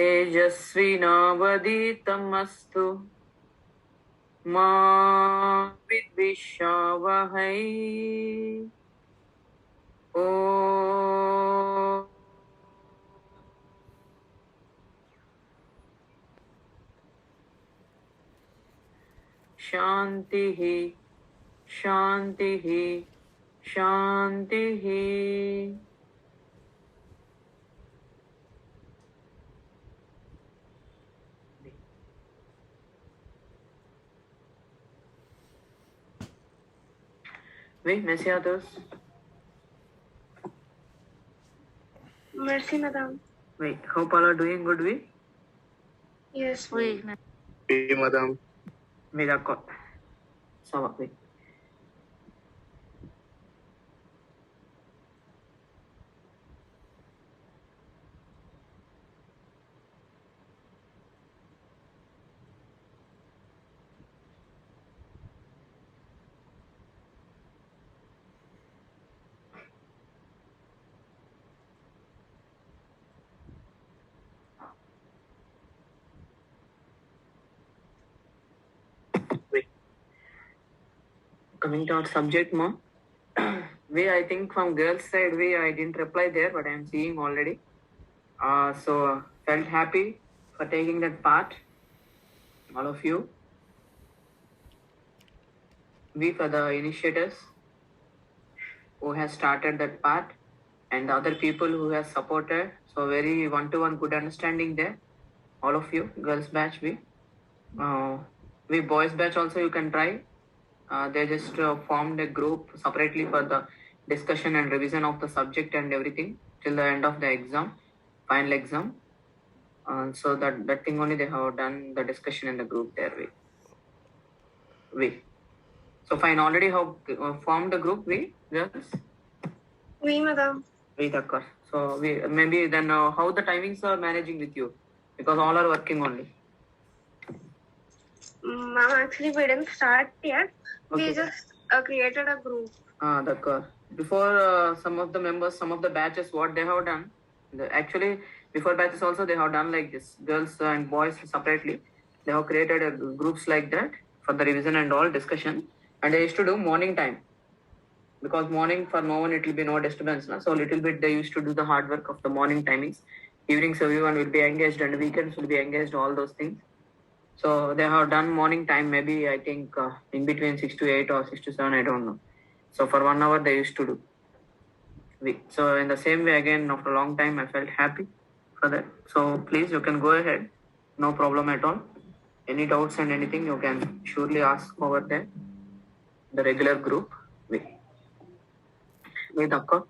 तेजस्विनावधीतमस्तु मा विद्विषावहै ओ शांतिः शांतिः शांतिः। Oui, merci à tous. Merci, madame. Oui, hope all are doing good. Oui, Yes, Oui, Oui, madame. oui, d'accord. Ça va, oui. Wait. Coming to our subject, ma. I think from girls' side, I didn't reply there, but I am seeing already. So felt happy for taking that part, all of you. We for the initiators who has started that part, and the other people who has supported. So very one-to-one good understanding there, all of you. Girls batch, we boys batch also you can try. They just formed a group separately for the discussion and revision of the subject and everything till the end of the exam, final exam. So that thing only they have done the discussion in the group there. So fine, already have formed the group. Yes. Oui, madame. Wait, occur. So we maybe then how the timings are managing with you, because all are working only. Ma'am, actually we didn't start yet. Okay. We just created a group. D'accord. Before some of the members, some of the batches, what they have done, actually before batches also they have done like this, girls and boys separately. They have created groups like that for the revision and all discussion, and they used to do morning time, because morning for no one it will be no disturbance, na? So little bit they used to do the hard work of the morning timings. Evenings everyone will be engaged and weekends will be engaged, all those things. So they have done morning time, maybe I think in between 6 to 8 or 6 to 7, I don't know. So for 1 hour they used to do. So in the same way again, after a long time, I felt happy for that. So please, you can go ahead. No problem at all. Any doubts and anything, you can surely ask over there. The regular group. With Akka.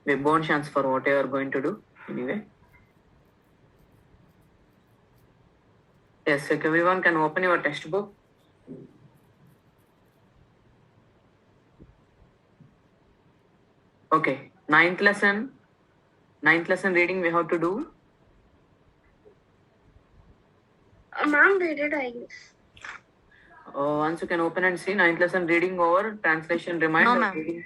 We born chance for what you are going to do. Anyway. Yes, everyone can open your textbook. Okay. Ninth lesson reading we have to do. Ma'am, we did, I guess. Once you can open and see, ninth lesson reading over, translation remind. No, ma'am.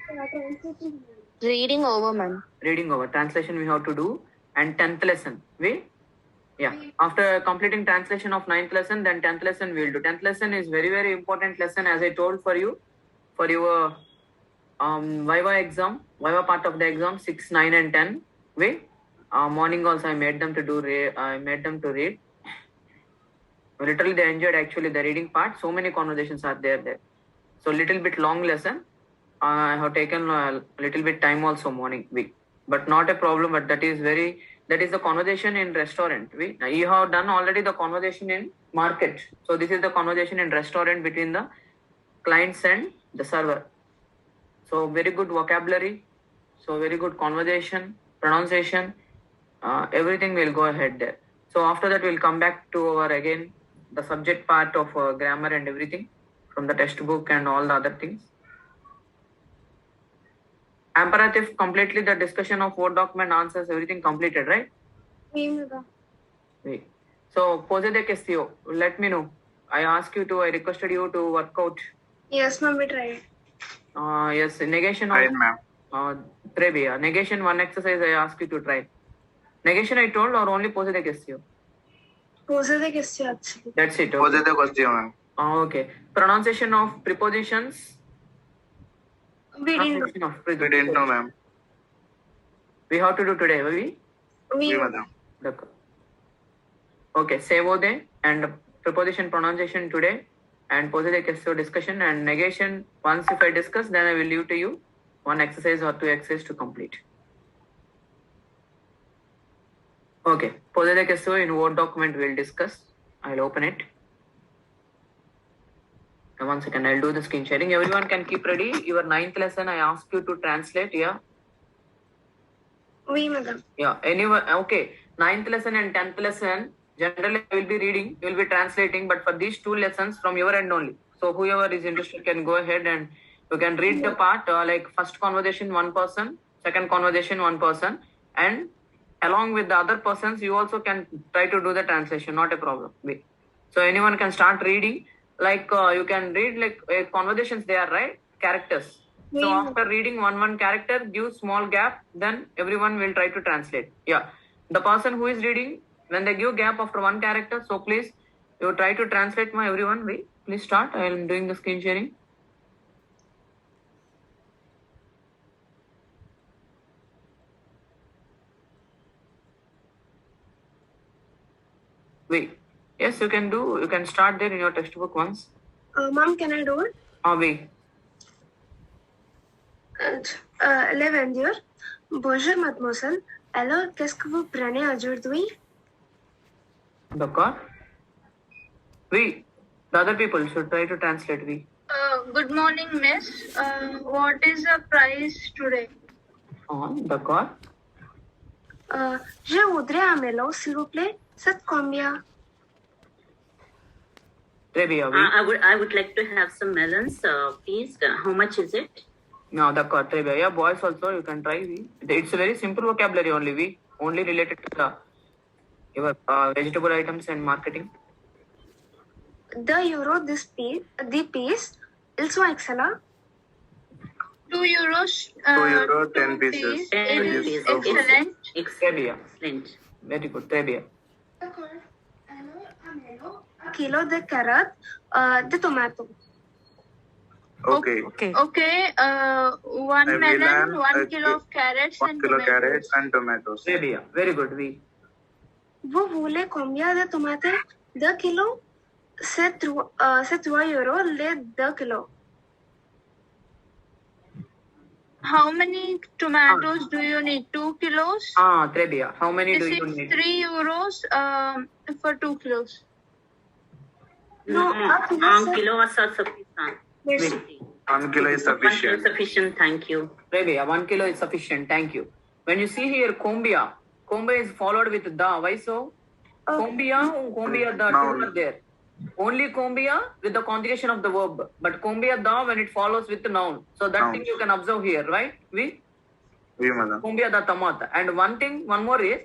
Reading over, ma'am. Reading over, translation we have to do, and 10th lesson after completing translation of 9th lesson, then 10th lesson we'll do. 10th lesson is very, very important lesson, as I told for you, for your Viva exam, Viva part of the exam, 6, 9 and 10. Morning also I made them to do, I made them to read. Literally they enjoyed actually the reading part. So many conversations are there. So little bit long lesson. I have taken a little bit time also morning week, but not a problem. But that is the conversation in restaurant. You have done already the conversation in market. So this is the conversation in restaurant between the clients and the server. So very good vocabulary. So very good conversation, pronunciation, everything will go ahead there. So after that we'll come back to our again the subject part of grammar and everything from the textbook and all the other things. Imperative completely the discussion of Word document answers, everything completed, right? So pose the question. Let me know. I requested you to work out. Yes, ma'am, we tried. Yes, negation. Right, ma'am. Negation one exercise I ask you to try. Negation I told or only pose the question? Pose the question actually. That's it. Was Okay. it the question, ma'am? Okay. Pronunciation of prepositions. We didn't Pronunciation of We didn't know, ma'am. We have to do today, we? Oui, we madam. D'accord. Okay, say wo de and preposition pronunciation today and pose the question discussion and negation. Once if I discuss, then I will leave to you one exercise or two exercises to complete. Okay, pose the question in Word document we'll discuss. I'll open it. 1 second, I'll do the screen sharing. Everyone can keep ready. Your 9th lesson, I ask you to translate. Yeah. we madam. Yeah, anyone, okay. 9th lesson and 10th lesson, generally I will be reading, you will be translating, but for these 2 lessons from your end only. So whoever is interested can go ahead and you can read the part, like first conversation 1 person, second conversation 1 person, and along with the other persons, you also can try to do the translation, not a problem. So anyone can start reading, like you can read like conversations they are, right? Characters. So Yeah. after reading one character, give small gap, then everyone will try to translate. Yeah. The person who is reading, when they give gap after 1 character, so please, you try to translate my everyone. Wait, please start. I am doing the screen sharing. Wait. Yes, you can do. You can start there in your textbook once. Mom, can I do it? Wait. Les vendeurs. Bonjour, mademoiselle. Alors, qu'est-ce que vous prenez aujourd'hui? D'accord. We, the other people should try to translate. We. Good morning, miss. What is the price today? D'accord. Je voudrais un melon, s'il vous plaît. C'est combien? Très bien. Oui. I would like to have some melons, please. How much is it? No, d'accord. Très bien. Yeah, boys also you can try. We. It's a very simple vocabulary only. We only related to the your vegetable items and marketing. The euro, the piece. Ils sont excellents. 2 euros. 2 euro, 10 2 pieces. 10 It is pieces. excellent. Très bien. Excellent. Very good. Très bien. Un kilo de carottes, de tomato. Okay. Okay. 1 A melon, melon, 1 a kilo of carrots 1 and kilo tomatoes. carrots and tomatoes. Très bien. Very good. We. Vous voulez combien de tomates? 2 kilos? C'est 3 euros les 2 kilos. How many tomatoes do you need? 2 kilos? Très bien. How many do This you is need? 3 euros for 2 kilos. No, Un kilo was sufficient. Yes. 1 kilo is 1 kilo sufficient. sufficient. Thank you. Très bien. 1 kilo is sufficient. Thank you. When you see here, combia is followed with the. Why so? Combia the Noun. two are there. Only combia with the conjugation of the verb, but combia the when it follows with the noun. So that Noun. thing you can observe here, right? We Oui, madam. combia the tomat. And one more is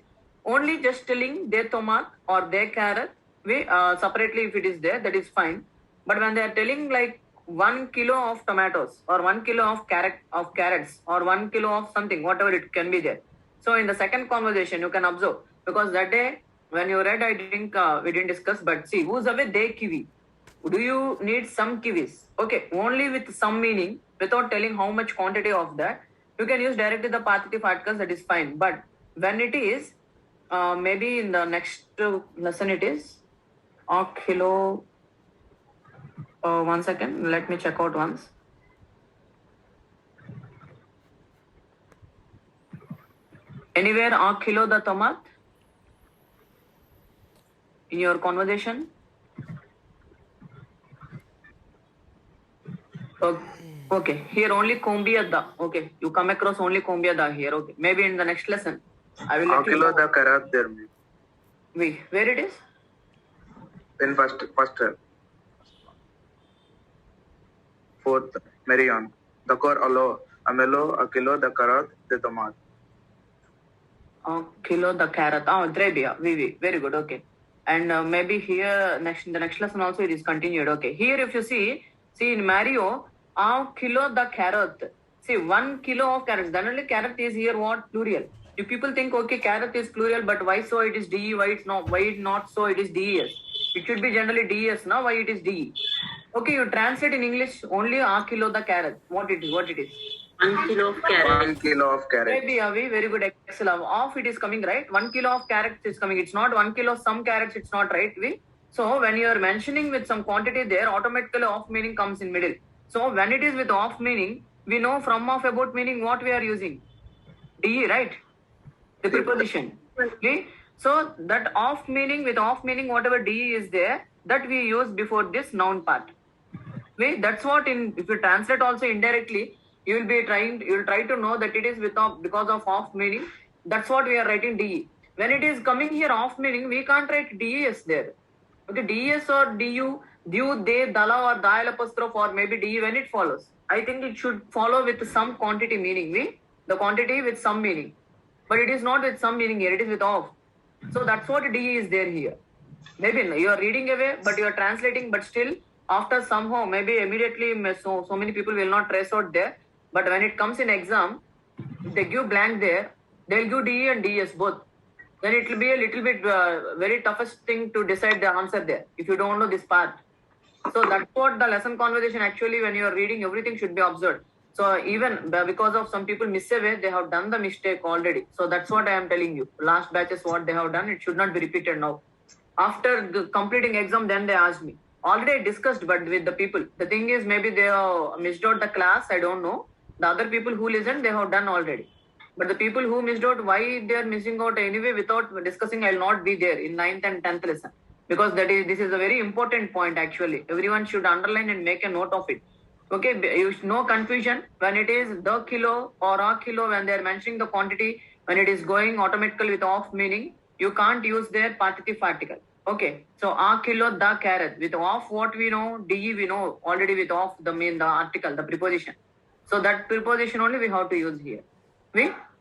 only just telling de tomat or de carrot. We separately if it is there, that is fine. But when they are telling like 1 kilo of tomatoes or 1 kilo of carrots or 1 kilo of something, whatever it can be there. So in the second conversation, you can observe because that day when you read, I think we didn't discuss. But see, who's away de kiwi? Do you need some kiwis? Okay, only with some meaning without telling how much quantity of that. You can use directly the partitive articles. That is fine. But when it is maybe in the next lesson it is a kilo. 1 second, let me check out once. Anywhere a kilo the tomat in your conversation? Okay, here only combia da. Okay, you come across only combia da here. Okay, maybe in the next lesson I will 1 let you kilo know. the carrot there, ma'am. Wait, where it is? Then first. Fourth, Marion. The core allo, amelo, a kilo the carrot, the tomat. A kilo the carrot. Très bien. Oui. Very good. Okay. And maybe here in the next lesson also it is continued. Okay. Here if you see in Mario, a kilo the carrot. See 1 kilo of carrots. Then only carrot is here what? Plural. You people think, okay, carrot is plural, but why so it is DE? Why it's not? Why it not so it is DES? It should be generally DES. Now why it is DE? Okay, you translate in English only a kilo the carrot. What it is? What it is? 1 kilo of 1 carrot. kilo of carrot. Maybe Avi, very good. Excellent. Off it is coming, right? 1 kilo of carrots is coming. It's not 1 kilo some carrots. It's not right. So when you are mentioning with some quantity there, automatically off meaning comes in middle. So when it is with off meaning, we know from of about meaning what we are using. DE, right? The preposition. Okay? So that off meaning with off meaning, whatever DE is there, that we use before this noun part. Okay? That's what if you translate also indirectly, you will try to know that it is because of off meaning. That's what we are writing DE. When it is coming here off meaning, we can't write DES there. Okay, DES or DU, they, dala or dial apostrophe or maybe DE when it follows. I think it should follow with some quantity meaning. The quantity with some meaning. But it is not with some meaning here, it is with off. So that's what DE is there here. Maybe you are reading away, but you are translating, but still after somehow, maybe immediately so many people will not trace out there. But when it comes in exam, if they give blank there, they'll give DE and DS both. Then it will be a little bit very toughest thing to decide the answer there if you don't know this part. So that's what the lesson conversation actually, when you are reading, everything should be observed. So even because of some people miss away, they have done the mistake already. So that's what I am telling you. Last batches what they have done, it should not be repeated now. After completing exam, then they asked me. Already I discussed, but with the people. The thing is, maybe they have missed out the class. I don't know. The other people who listened, they have done already. But the people who missed out, why they are missing out anyway without discussing, I will not be there in 9th and 10th lesson. Because this is a very important point actually. Everyone should underline and make a note of it. Okay, no confusion when it is the kilo or a kilo, when they are mentioning the quantity, when it is going automatically with off meaning, you can't use their partitive article. Okay, so a kilo the carrot, with off what we know, DE we know already, with off the article, the preposition. So that preposition only we have to use here.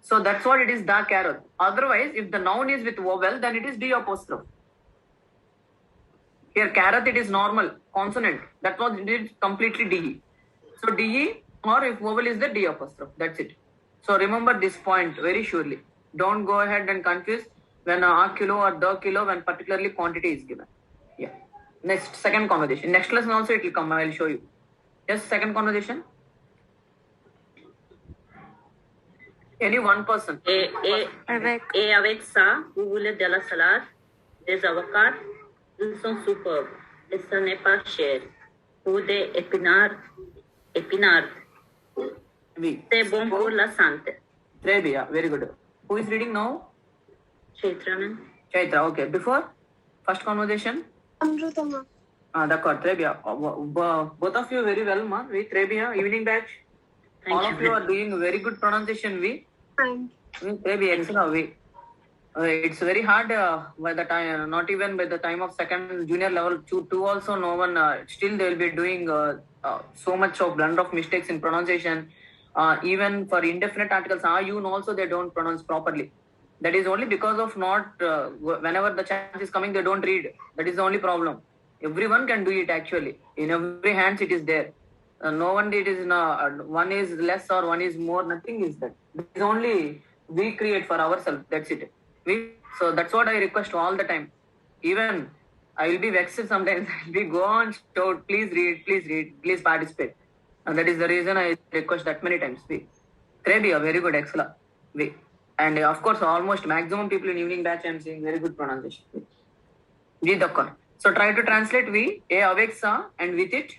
So that's what it is, the carrot. Otherwise, if the noun is with vowel, then it is D apostrophe. Here carrot, it is normal consonant. That was it is completely DE. So DE, or if vowel is the D apostrophe. That's it. So remember this point very surely. Don't go ahead and confuse when a kilo or the kilo, when particularly quantity is given. Yeah. Next, second conversation. Next lesson also it will come. I will show you. Yes, second conversation. Any one person. Avec ça, vous voulez de la salade, des avocats, ils sont superbes. Et ce n'est pas cher. Ou des épinards, Oui. c'est bon pour la santé. Très bien. Very good. Who is reading now? Chaitraman. Chaitra. Okay. Before? First conversation? Amrutama. D'accord. Très bien. Both of you very well, ma. We très bien. Evening batch. Thank All you. of you are doing very good pronunciation. Fine. Maybe excellent. It's very hard by the time, not even by the time of second junior level two also, no one, still they will be doing so much of blunder of mistakes in pronunciation. Even for indefinite articles, you also they don't pronounce properly. That is only because of not, whenever the chance is coming, they don't read. That is the only problem. Everyone can do it actually. In every hands it is there. No one it is one is less or one is more, nothing is that. It is only we create for ourselves, that's it. So that's what I request all the time. Even I will be vexed sometimes. We go on shout, please read, please participate. And that is the reason I request that many times. Very good, excellent. And of course, almost maximum people in evening batch I am seeing very good pronunciation. So try to translate avec ça, and with it.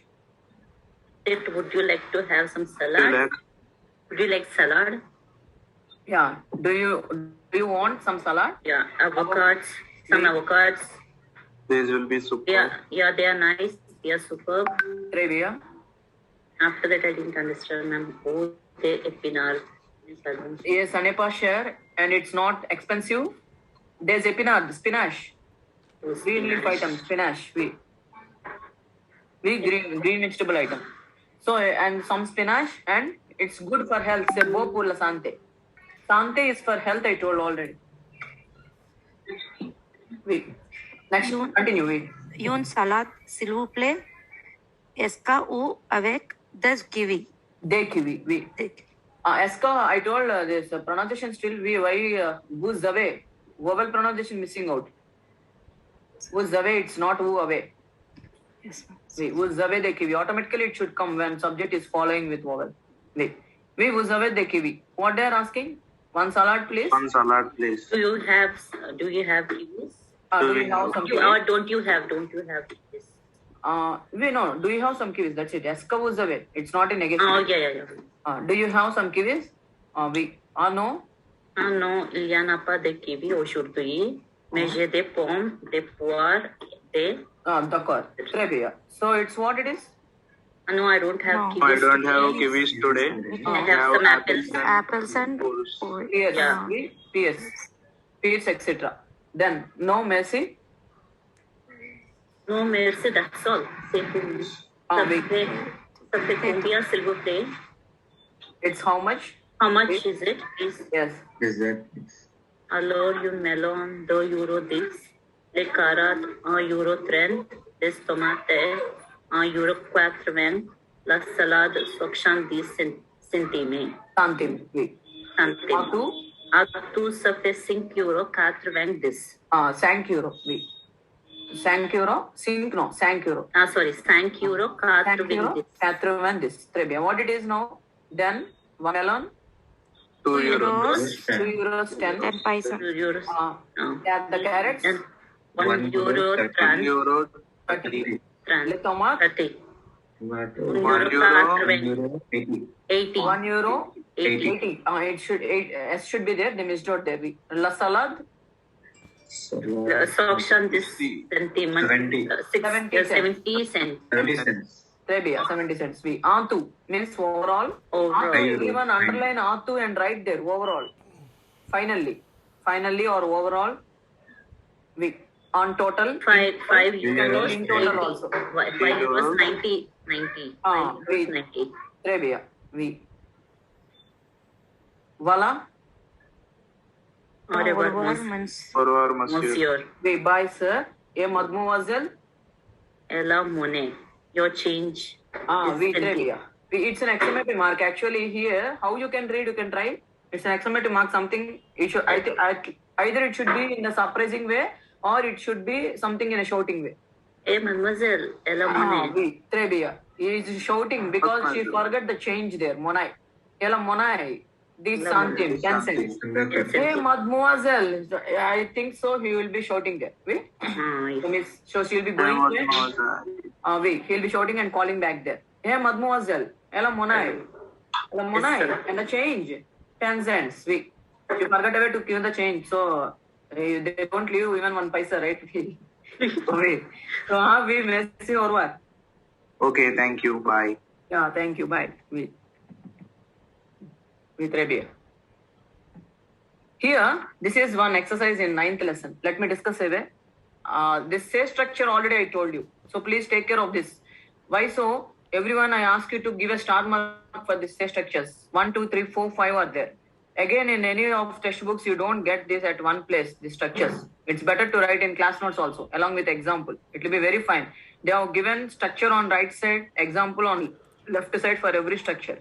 Would you like to have some salad? Would you like salad? Yeah. Do you want some salad? Yeah, avocados. Some avocados. These will be super. Yeah, they are nice. They are superb. Très bien. After that, I didn't understand, ma'am. Oh, they épinards. Yes, ce n'est pas cher and it's not expensive. There's épinard, spinach. Green leaf item, spinach. Green vegetable item. So, and some spinach, and it's good for health. C'est bon pour la santé. Santé is for health, I told already. Next, continue. Une salade, s'il vous plaît. Est-ce ou avec des kiwis? Des kiwi, Eska, I told this pronunciation still why who's away? Vowel pronunciation missing out. Who's away? It's not who away. Yes, ma'am. Who's away the kiwi? Automatically it should come when subject is following with vowel. We who's away the kiwi? What they are asking? One salad, please. One salad, please. Do you have kiwis? Do you have some You, kiwis? or don't you have kiwis? We know. Do you have some kiwis? That's it. Eska who's away? It's not in negation. Oh, yeah. Do you have some kiwis? No. Non, il y en a pas de kiwi aujourd'hui, mais j'ai des pommes, des poires, des... D'accord. Très bien. So it's what it is? No, I don't have No. kiwis. I don't have today. kiwis today. I have some apples. Apples and apples. Pears. Yeah. Pears, etc. Then no mercy. No, merci, that's all. C'est tout. Ça fait combien, s'il vous plaît? It's how much? How much is it, please? Yes. Is that Alors, une melon, 2 euro 10. Les carottes, 1 euro 30. Les tomates, 1 euro 80. La salade, 70 centimes. Santim. Oui. Centimes. À tout, ça fait 5 euro 90. 5 euro. Oui. 5 euro. 5 no. 5 euro. Sorry, 5 euro 5 euro. 90. 90. Très bien. What it is now? Then 1 melon. 2 euros. 2 euros 10. 10 paisa. 2 euros. Yeah, the carrots. And 1 euro 1 30. euro. 30. 30. Le tomate. 30. tomato? 1 euro, 80. 80. 80. 1 euro. 80. 80. It should. S should be there. They missed out there. La salad. Section centimes. 70. 70 cents. 70 cents. Très bien. 70 cents. We. Antu means overall. Overall. Antu, even underline Antu and write there. Overall. Finally or overall. We. On total. 5 euros. In total also. 5 euros 90. 90. 5 wait. euros 90. Très bien. Oui. Voilà. Au revoir, Au revoir, monsieur. monsieur. We bye, sir. A mademoiselle. Ella Monet. Your change. is We très 20. bien. It's an exclamation mark. Actually, here, how you can read, you can try. It's an exclamation mark. Something. It should. Either it should be in a surprising way, or it should be something in a shouting way. Hey, mademoiselle. Ella Monet. Oui, très bien. He is shouting because she forgot the change there. Monai. Ela Monai. This centimes, 10 cents. Hey, mademoiselle. I think so. He will be shouting there. Wait. So she'll be going there. Wait. He'll be shouting and calling back there. Hey, mademoiselle. Ela Monai. Ela Monai. And the change. 10 cents. Wait. She forgot away to give the change. So they don't leave even 1 paisa, right? Wait. So we messy or what? Okay, thank you. Bye. Yeah, thank you. Bye. With Rabia. Here, this is one exercise in 9th lesson. Let me discuss a way. This say structure already I told you. So please take care of this. Why so? Everyone, I ask you to give a star mark for this say structures. 1, 2, 3, 4, 5 are there. Again, in any of textbooks, you don't get this at one place, the structures. It's better to write in class notes also, along with example. It will be very fine. They have given structure on right side, example on left side for every structure.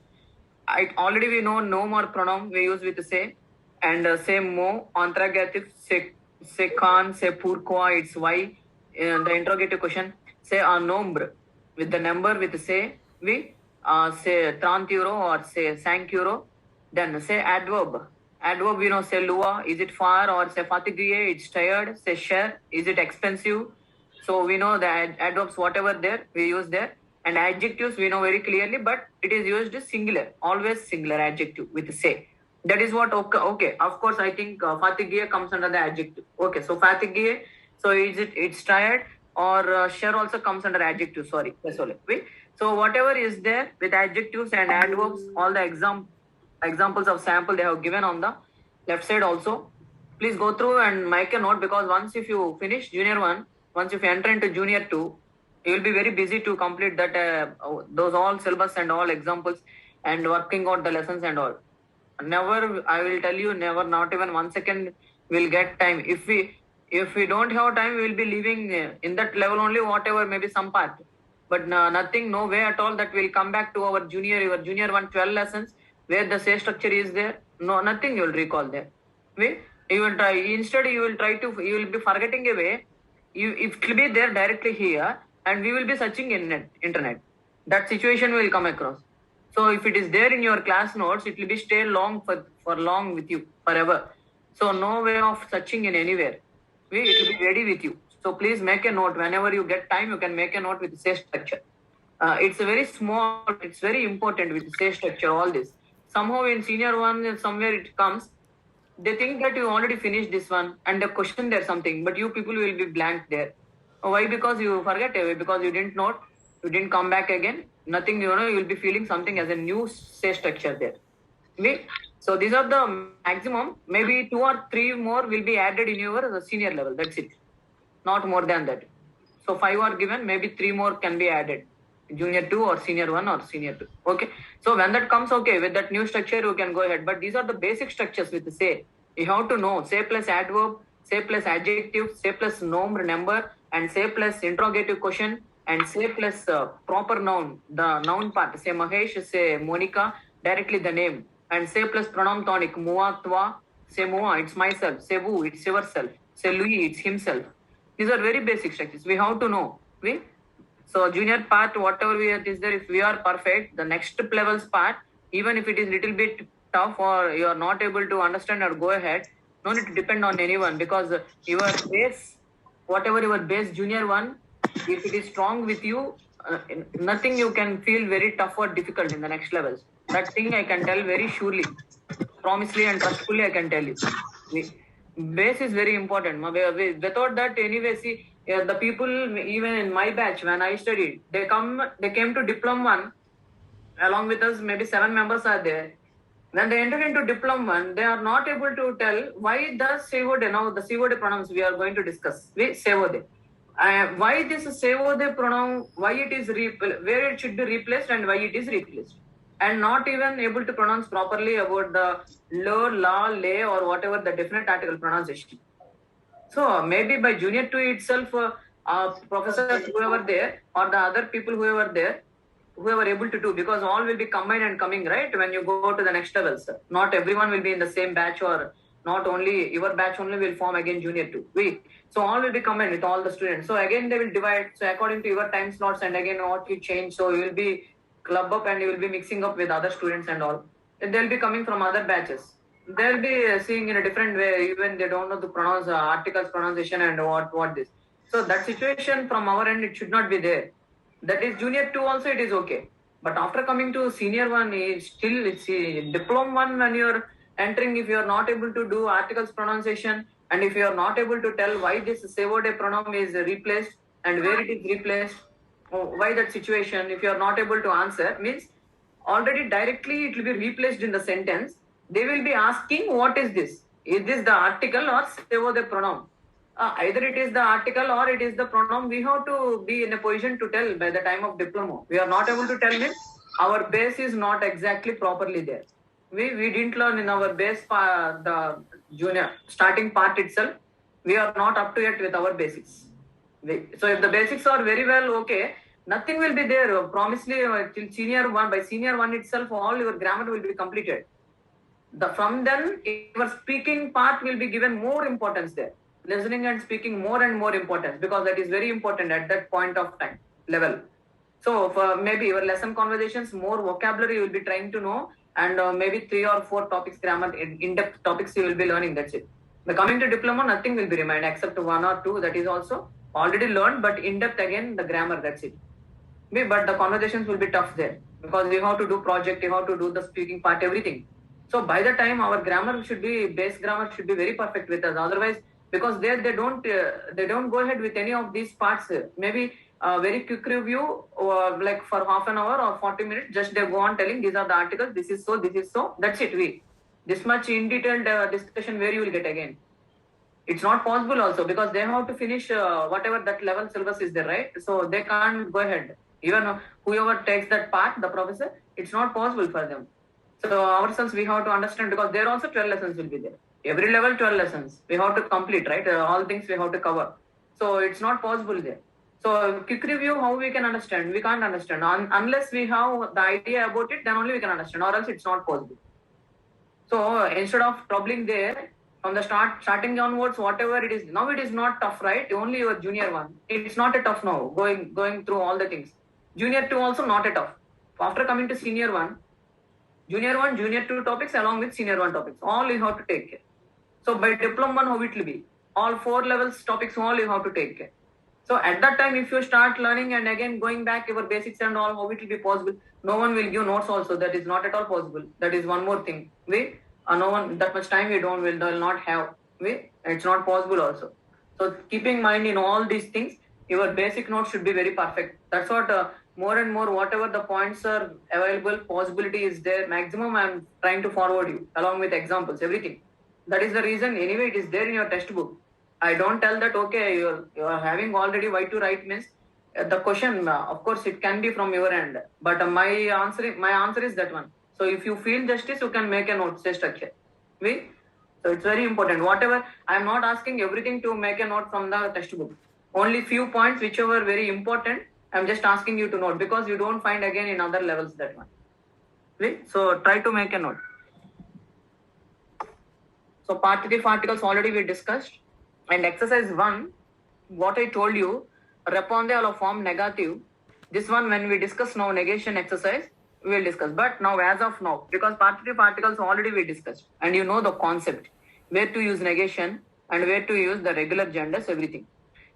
Already we know no more pronoun we use with say, and say mo, interrogative, say can, say pourquoi, it's why. The interrogative question, say un nombre, with the number with say, we say 30 euro or say 5 euro. Then say adverb. Adverb, we know, say lua, is it far, or say fatigué, it's tired. Say cher, is it expensive? So we know that adverbs, whatever there, we use there. And adjectives, we know very clearly, but it is used as singular, always singular adjective with say. That is what, okay. Of course, I think fatigué comes under the adjective. Okay, so fatigué, so it's tired, or cher also comes under adjective, sorry. So whatever is there with adjectives and adverbs, all the examples of sample they have given on the left side also. Please go through and make a note, because once if you finish junior 1, once if you enter into junior 2, you will be very busy to complete that those all syllabus and all examples and working out the lessons and all. Never, I will tell you, never, not even 1 second will get time. If we don't have time, we will be leaving in that level only, whatever, maybe some part. But nothing, no way at all that will come back to our junior 1, 12 lessons. where the say structure is there, no, nothing you will recall there. You will try, instead you will be forgetting away. It will be there directly here, and we will be searching in internet. That situation will come across. So if it is there in your class notes, it will be stay long for long with you forever. So no way of searching in anywhere. It will be ready with you. So please make a note. Whenever you get time, you can make a note with say structure. It's a very small, it's very important with say structure, all this. Somehow in senior one, somewhere it comes, they think that you already finished this one and the question there something, but you people will be blank there. Why? Because you forget away, because you didn't note, you didn't come back again, nothing, you will be feeling something as a new say structure there. Okay? So these are the maximum, maybe 2 or 3 more will be added in your senior level, that's it. Not more than that. So 5 are given, maybe 3 more can be added. Junior 2 or senior 1 or senior 2. Okay. So when that comes, okay, with that new structure, you can go ahead. But these are the basic structures with the say. You have to know say plus adverb, say plus adjective, say plus number, and say plus interrogative question, and say plus proper noun, the noun part. Say Mahesh, say Monica, directly the name. And say plus pronoun tonic, mua, twa, say mua, it's myself. Say vu, it's yourself. Say Louis, it's himself. These are very basic structures. We have to know. So junior part, whatever is there, if we are perfect, the next levels part, even if it is little bit tough or you are not able to understand or go ahead, no need to depend on anyone, because your base, whatever your base junior one, if it is strong with you, nothing you can feel very tough or difficult in the next levels. That thing I can tell very surely, promisely and trustfully I can tell you. Base is very important. Without that, anyway, see, the people, even in my batch, when I studied, they came to Diploma 1, along with us, maybe 7 members are there. When they enter into Diploma 1, they are not able to tell why the sevode, now the sevode pronouns we are going to discuss. Sevode. Why this sevode pronoun, why it is, where it should be replaced and why it is replaced. And not even able to pronounce properly about the lo, la, lay, or whatever the definite article pronunciation. So maybe by junior 2 itself, professors whoever there, or the other people whoever there, whoever able to do, because all will be combined and coming, right, when you go to the next levels. Not everyone will be in the same batch, or not only your batch only will form again junior 2. So all will be combined with all the students. So again they will divide. So according to your time slots and again what you change, so you will be club up and you will be mixing up with other students and all. And they'll be coming from other batches. They'll be seeing in a different way, even they don't know the pronounce articles pronunciation and what this. So that situation from our end, it should not be there. That is junior 2 also it is okay. But after coming to senior 1, it's Diploma 1, when you're entering, if you're not able to do articles pronunciation, and if you're not able to tell why this sevode pronoun is replaced and where it is replaced, why that situation, if you're not able to answer, means already directly it will be replaced in the sentence. They will be asking, what is this? Is this the article or sevode pronoun? Either it is the article or it is the pronoun. We have to be in a position to tell by the time of diploma. We are not able to tell means our base is not exactly properly there. We didn't learn in our base part, the junior starting part itself. We are not up to yet with our basics. So if the basics are very well okay, nothing will be there. Promisely till senior 1, by senior 1 itself, all your grammar will be completed. From then, your speaking part will be given more importance there. Listening and speaking more and more importance, because that is very important at that point of time level. So for maybe your lesson conversations, more vocabulary you will be trying to know, and maybe 3 or 4 topics, grammar, in-depth topics you will be learning, that's it. But coming to diploma, nothing will be remained except 1 or 2, that is also already learned, but in-depth again, the grammar, that's it. But the conversations will be tough there, because you have to do project, you have to do the speaking part, everything. So by the time our grammar should be, base grammar should be very perfect with us. Otherwise, because they don't go ahead with any of these parts. Maybe a very quick review, or like for half an hour or 40 minutes, just they go on telling these are the articles, this is so, that's it. This much in detailed discussion where you will get again. It's not possible also, because they have to finish whatever that level syllabus is there, right? So they can't go ahead. Even whoever takes that part, the professor, it's not possible for them. So ourselves we have to understand, because there also 12 lessons will be there. Every level 12 lessons we have to complete, right? All things we have to cover. So it's not possible there. So quick review, how we can understand? We can't understand unless we have the idea about it. Then only we can understand, or else it's not possible. So instead of troubling there from the starting onwards, whatever it is now, it is not tough, right? Only your junior one. It's not a tough now. Going through all the things. Junior 2 also not a tough. After coming to senior 1, junior 1, junior 2 topics along with senior 1 topics. All you have to take care. So by diploma 1, how it will be? All 4 levels topics all you have to take care. So at that time, if you start learning and again going back your basics and all, how it will be possible? No one will give notes also. That is not at all possible. That is one more thing. No one, that much time will not have. It's not possible also. So keeping in mind in all these things, your basic notes should be very perfect. That's what more and more, whatever the points are available, possibility is there. Maximum I'm trying to forward you along with examples, everything. That is the reason. Anyway, it is there in your textbook. I don't tell that, okay, you are having already why to write means the question, of course, it can be from your end. But my answer is that one. So if you feel justice, you can make a note, say structure. So it's very important. Whatever, I am not asking everything to make a note from the textbook. Only few points which are very important, I'm just asking you to note because you don't find again in other levels that one. So try to make a note. So partitive articles already we discussed. And exercise 1, what I told you, répondez à la forme negative. This one, when we discuss now negation exercise, we will discuss. But now, as of now, because partitive articles already we discussed, and you know the concept, where to use negation and where to use the regular genders, everything.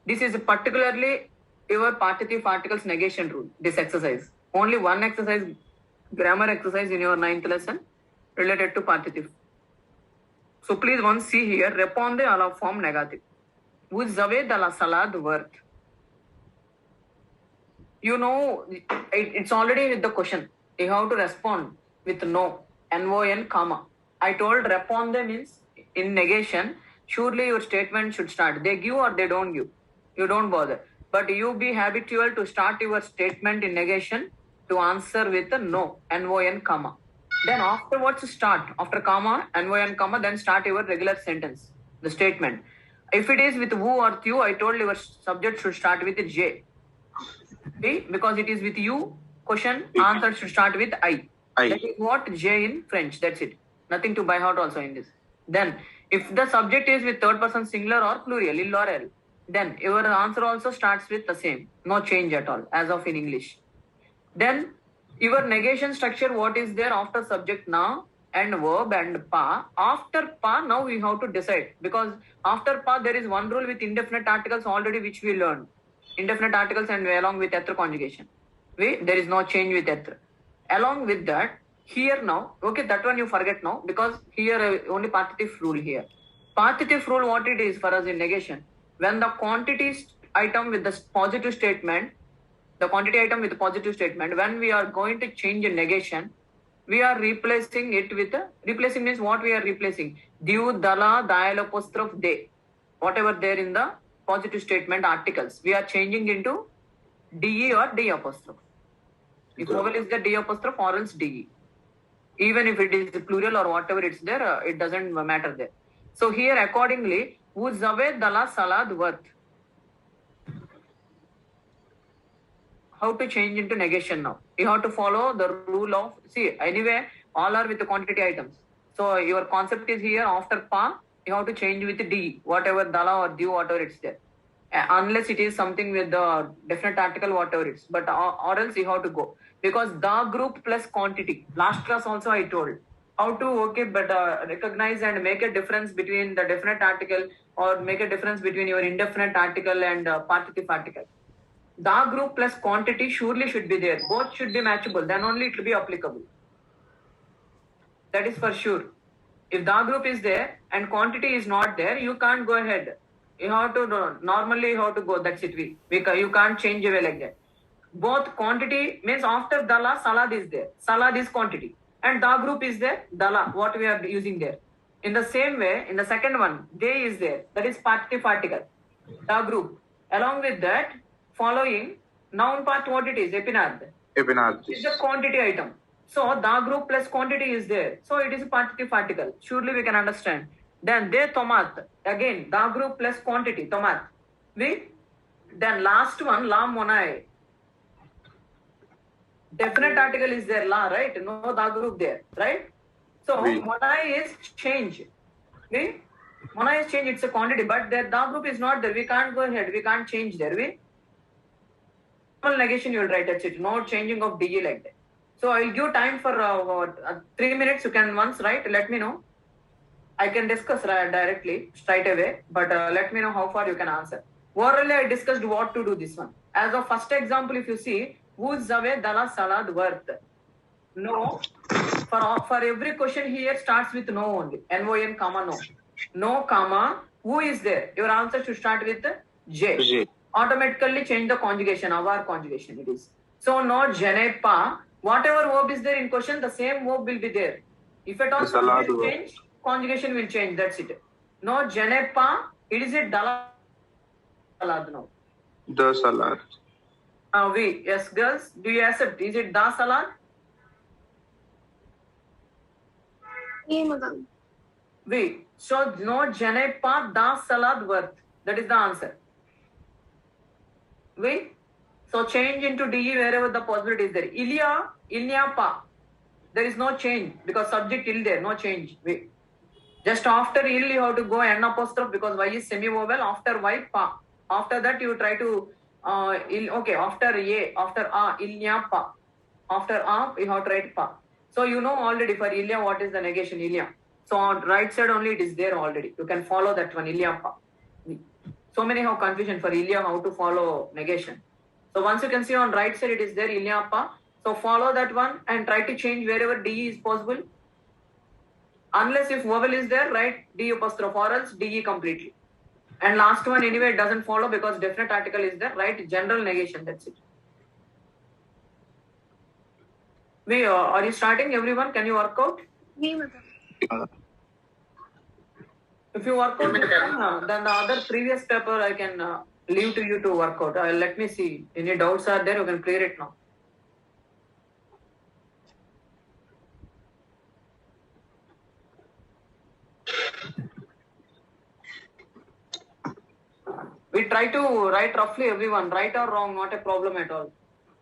This is particularly your partitive articles negation rule, this exercise. Only one exercise, grammar exercise in your 9th lesson related to partitive. So please once see here, répondez à la forme négative. Vous avez de la salade verte. You know, it's already with the question. You have to respond with no, N-O-N, comma. I told répondez means in negation, surely your statement should start. They give or they don't give. You don't bother. But you be habitual to start your statement in negation to answer with a no, N-O-N, comma. Then afterwards start, after comma, N-O-N, comma, then start your regular sentence, the statement. If it is with who or you, I told your subject should start with J. See? Because it is with you, question, answer should start with I. That is what J in French, that's it. Nothing to buy out also in this. Then, if the subject is with third person singular or plural, il or el, then your answer also starts with the same. No change at all, as of in English. Then, your negation structure, what is there after subject na and verb and pa. After pa, now we have to decide. Because after pa, there is one rule with indefinite articles already which we learned. Indefinite articles and along with ether conjugation. There is no change with ether. Along with that, here now, okay, that one you forget now because here only partitive rule here. Partitive rule, what it is for us in negation. When the quantity item with the positive statement, when we are going to change a negation, we are replacing it with replacing means what we are replacing? Diu, dala, dial apostrophe, de. Whatever there in the positive statement articles, we are changing into de or de apostrophe. If vowel is the de apostrophe or else de. Even if it is plural or whatever it's there, it doesn't matter there. So here accordingly, vous avez de la salade verte. How to change into negation now? You have to follow the rule of, see, anyway, all are with the quantity items. So your concept is here, after pa, you have to change with D, whatever dala or diu, whatever it's there. Unless it is something with the definite article, whatever it's, but or else you have to go. Because the group plus quantity, last class also I told, how to, recognize and make a difference between the definite article or make a difference between your indefinite article and partitive article. The group plus quantity surely should be there. Both should be matchable. Then only it will be applicable. That is for sure. If the group is there and quantity is not there, you can't go ahead. You have to, normally you have to go, that's it. You can't change away like that. Both quantity means after dala, salad is there. Salad is quantity. And the group is there, dala, what we are using there. In the same way, in the second one, de is there. That is partitive article. The group. Along with that, following noun part, what it is? Epinard. It's a quantity item. So the group plus quantity is there. So it is a partitive article. Surely we can understand. Then de tomate. Again, the group plus quantity, tomate. Then last one, la monai. Definite article is there, la, right? No da group there, right? So Oui. monai is change. Okay? Monai is change, it's a quantity, but there da group is not there. We can't go ahead, we can't change there. We normal negation you will write, that's it. No changing of DE like that. So I'll give time for 3 minutes. You can once write, let me know. I can discuss directly straight away, but let me know how far you can answer. Orally, I discussed what to do this one. As of first example, if you see, who's Zave Dala Salad worth? No. For every question here starts with no only. N-O-N, comma, no. No, comma, who is there? Your answer should start with J. J. Automatically change the conjugation, our conjugation it is. So no Janepa, whatever verb is there in question, the same verb will be there. If at all The salad something will verb. change, conjugation will change, that's it. No Janepa, it is a Dala Salad now. The salad. We, yes girls, do you accept? Is it Da Salad? जी madam. We. So no Janepa Da Salad worth. That is the answer. We. So change into DE wherever the possibility is there. Ilya, Ilya Pa. There is no change because subject ill there, no change. We. Just after ill you have to go N apostrophe because Y is semi-vowel. After Y, Pa. After that you try to okay, after A, after A, Ilya Pa. After A, you have to write Pa. So you know already for Ilya what is the negation Ilya. So on right side only it is there already. You can follow that one Ilya Pa. So many have confusion for Ilya how to follow negation. So once you can see on right side it is there Ilya Pa. So follow that one and try to change wherever DE is possible. Unless if vowel is there, write D apostrophe or else DE completely. And last one anyway it doesn't follow because definite article is there, right? General negation, that's it. We are you starting everyone? Can you work out? जी madam. If you work out, Madam. then the other previous paper I can leave to you to work out. Let me see. Any doubts are there? You can clear it now. We try to write roughly everyone, right or wrong, not a problem at all.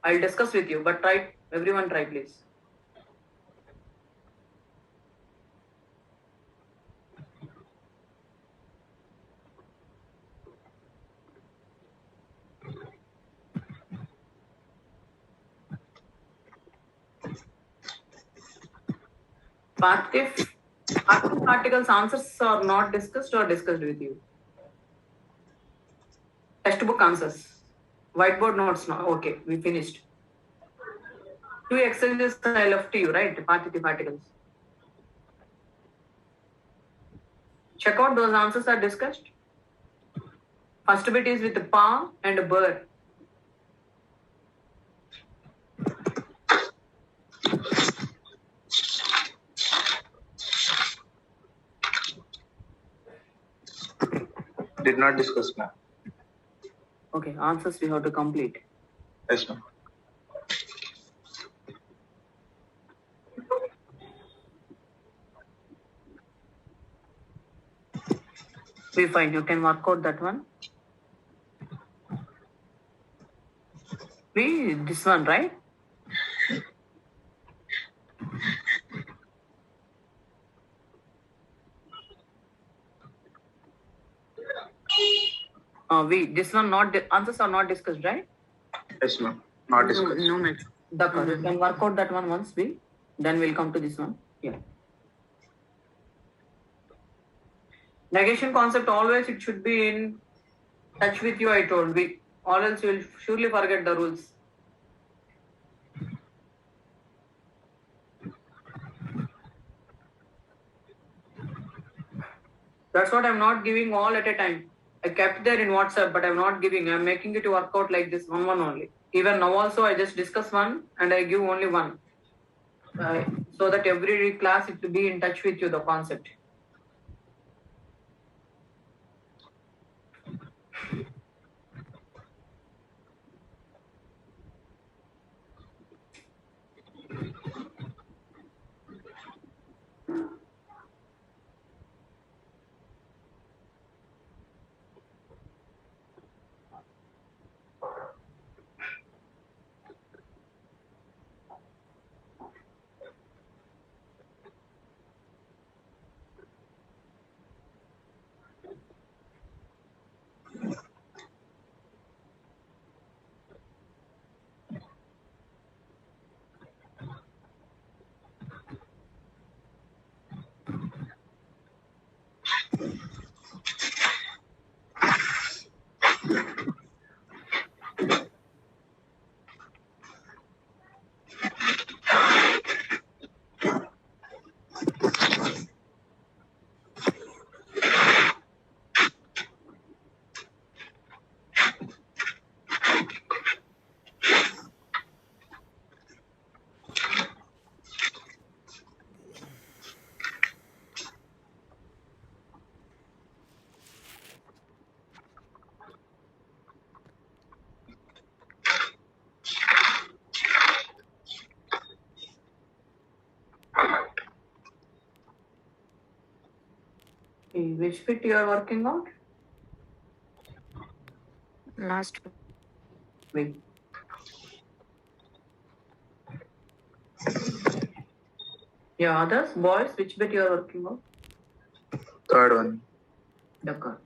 I'll discuss with you, but try everyone try please. Partif articles answers are not discussed or discussed with you. Textbook answers. Whiteboard notes now. Okay, we finished. 2 exercises I left to you, right? Partitive articles. Check out those answers are discussed. First bit is with pa and bur. Did not discuss, ma'am. Okay, answers we have to complete. Yes, ma'am. We fine. You can work out that one. We this one, right? We this one not answers are not discussed, right? Yes, ma'am. Not discussed. No, madam. You can work out that one once we then we'll come to this one. Yeah. Negation concept always it should be in touch with you, I told we, or else you will surely forget the rules. That's what I'm not giving all at a time. I kept there in WhatsApp, but I'm not giving. I'm making it work out like this one only. Even now also I just discuss one and I give only one. So that every class it will be in touch with you, the concept. Okay, which bit you are working on? Last. Wait. Yeah, others, boys, which bit you are working on? Third one. D'accord.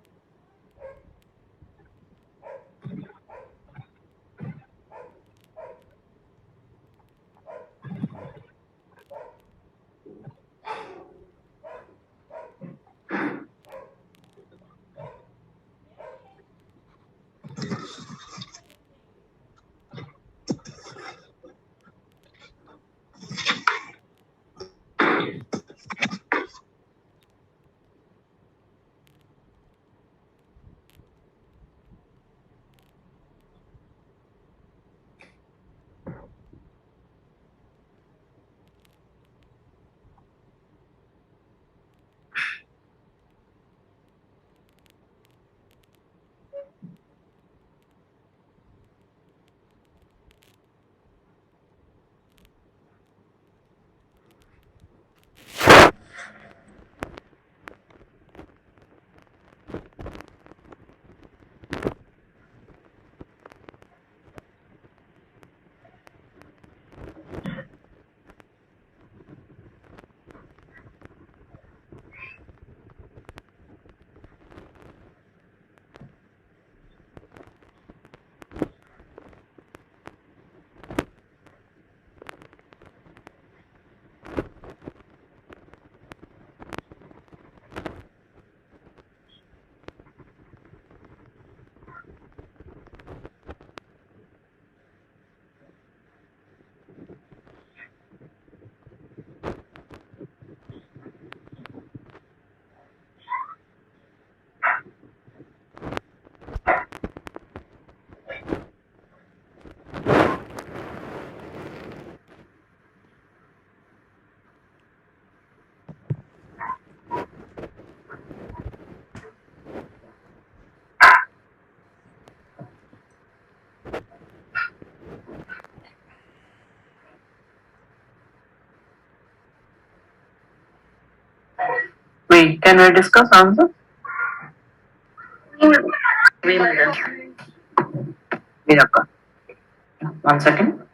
Wait, can we discuss answer? We madam. Miraka. 1 second.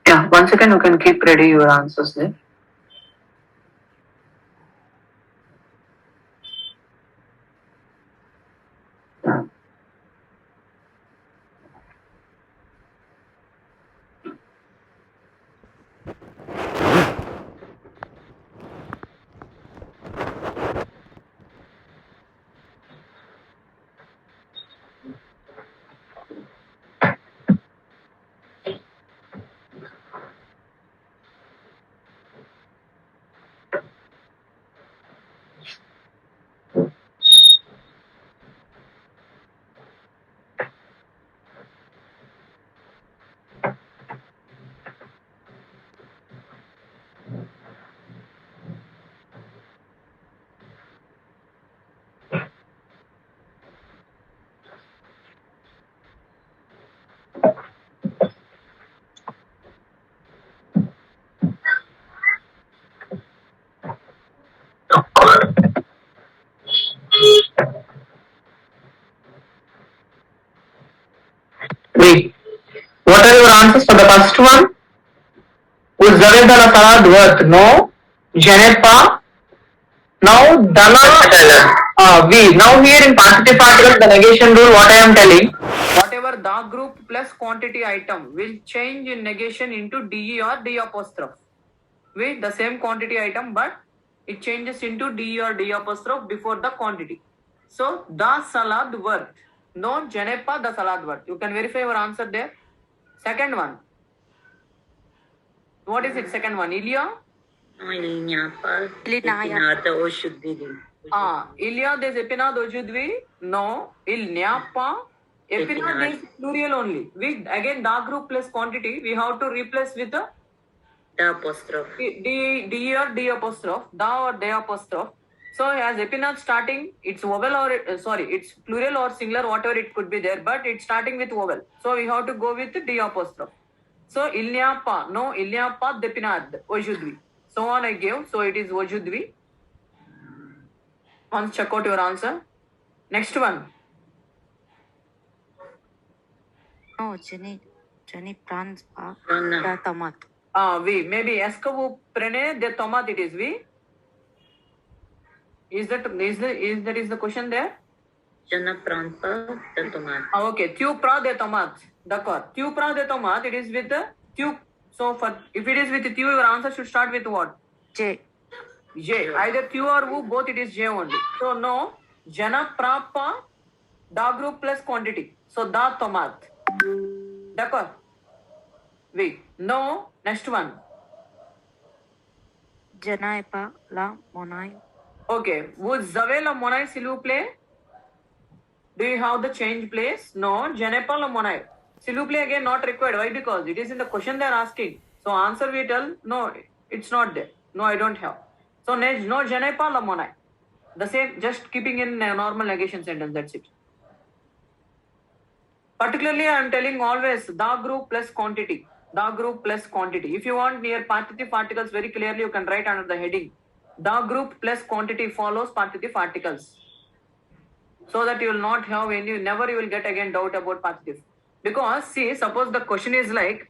Yeah, 1 second, you can keep ready your answers there. Wait, what are your answers for the first one? Us Zaved Dala Salad worth? No. Genepa. Now Dala. We. Now here in positive particle, the negation rule, what I am telling. Whatever the group plus quantity item will change in negation into DE or D apostrophe. With the same quantity item, but it changes into D or D apostrophe before the quantity. So the salad worth. No Genepa the salad worth. You can verify your answer there. Second one. What is it? Second one. Ilya? Ilyapa. Ilinaya. Epinada Oshudvili. Ilya, there's epinad ojudvi. No. Ilnyapa. Epinad is plural only. With again the group plus quantity, we have to replace with the Da apostrophe. D or D apostrophe, da or de apostrophe. So as epinath starting, it's vowel or it's plural or singular, whatever it could be there, but it's starting with vowel. So we have to go with D apostrophe. So ilyapa, no ilyapa depinad, vajudvi. So on I gave, so it is vajudvi. Once check out your answer. Next one. No, Jenny plans are Jana. tomat. We maybe eskavu prene de tomat it is we. Is that the question there? Jana pranpa de tomat. Okay, tu pra de tomat. D'accord. Tu pra de tomat, it is with the tu. So for if it is with tu, your answer should start with what? J. J. Either tu or wu, both it is J only. So no, jana prapa da group plus quantity. So da tomat. D'accord. Wait. No. Next one. Janaipa la monai. Okay. Would Zavela monai s'il vous plaît? Do you have the change place? No. Janepa la monai. S'il vous plaît again not required. Why? Because it is in the question they are asking. So answer we tell no, it's not there. No, I don't have. So no janepa la monai. The same, just keeping in a normal negation sentence. That's it. Particularly, I am telling always da group plus quantity. Da group plus quantity. If you want near partitive articles very clearly, you can write under the heading. Da group plus quantity follows partitive articles. So that you will not have any, never you will get again doubt about partitive. Because see, suppose the question is like,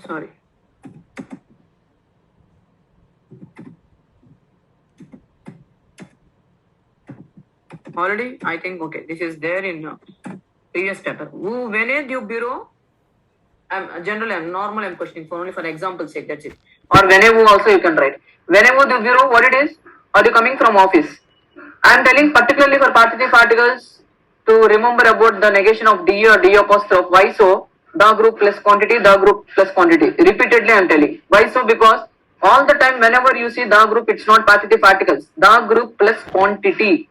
sorry. Already, I think, okay, this is there in previous paper. Vene du bureau? I'm questioning for only for example's sake, that's it. Or whenever also you can write. Whenever the bureau, what it is? Are you coming from office? I am telling particularly for partitive articles to remember about the negation of D or D apostrophe. Why so? The group plus quantity, the group plus quantity. Repeatedly I am telling. Why so? Because all the time whenever you see the group, it's not partitive articles. The group plus quantity.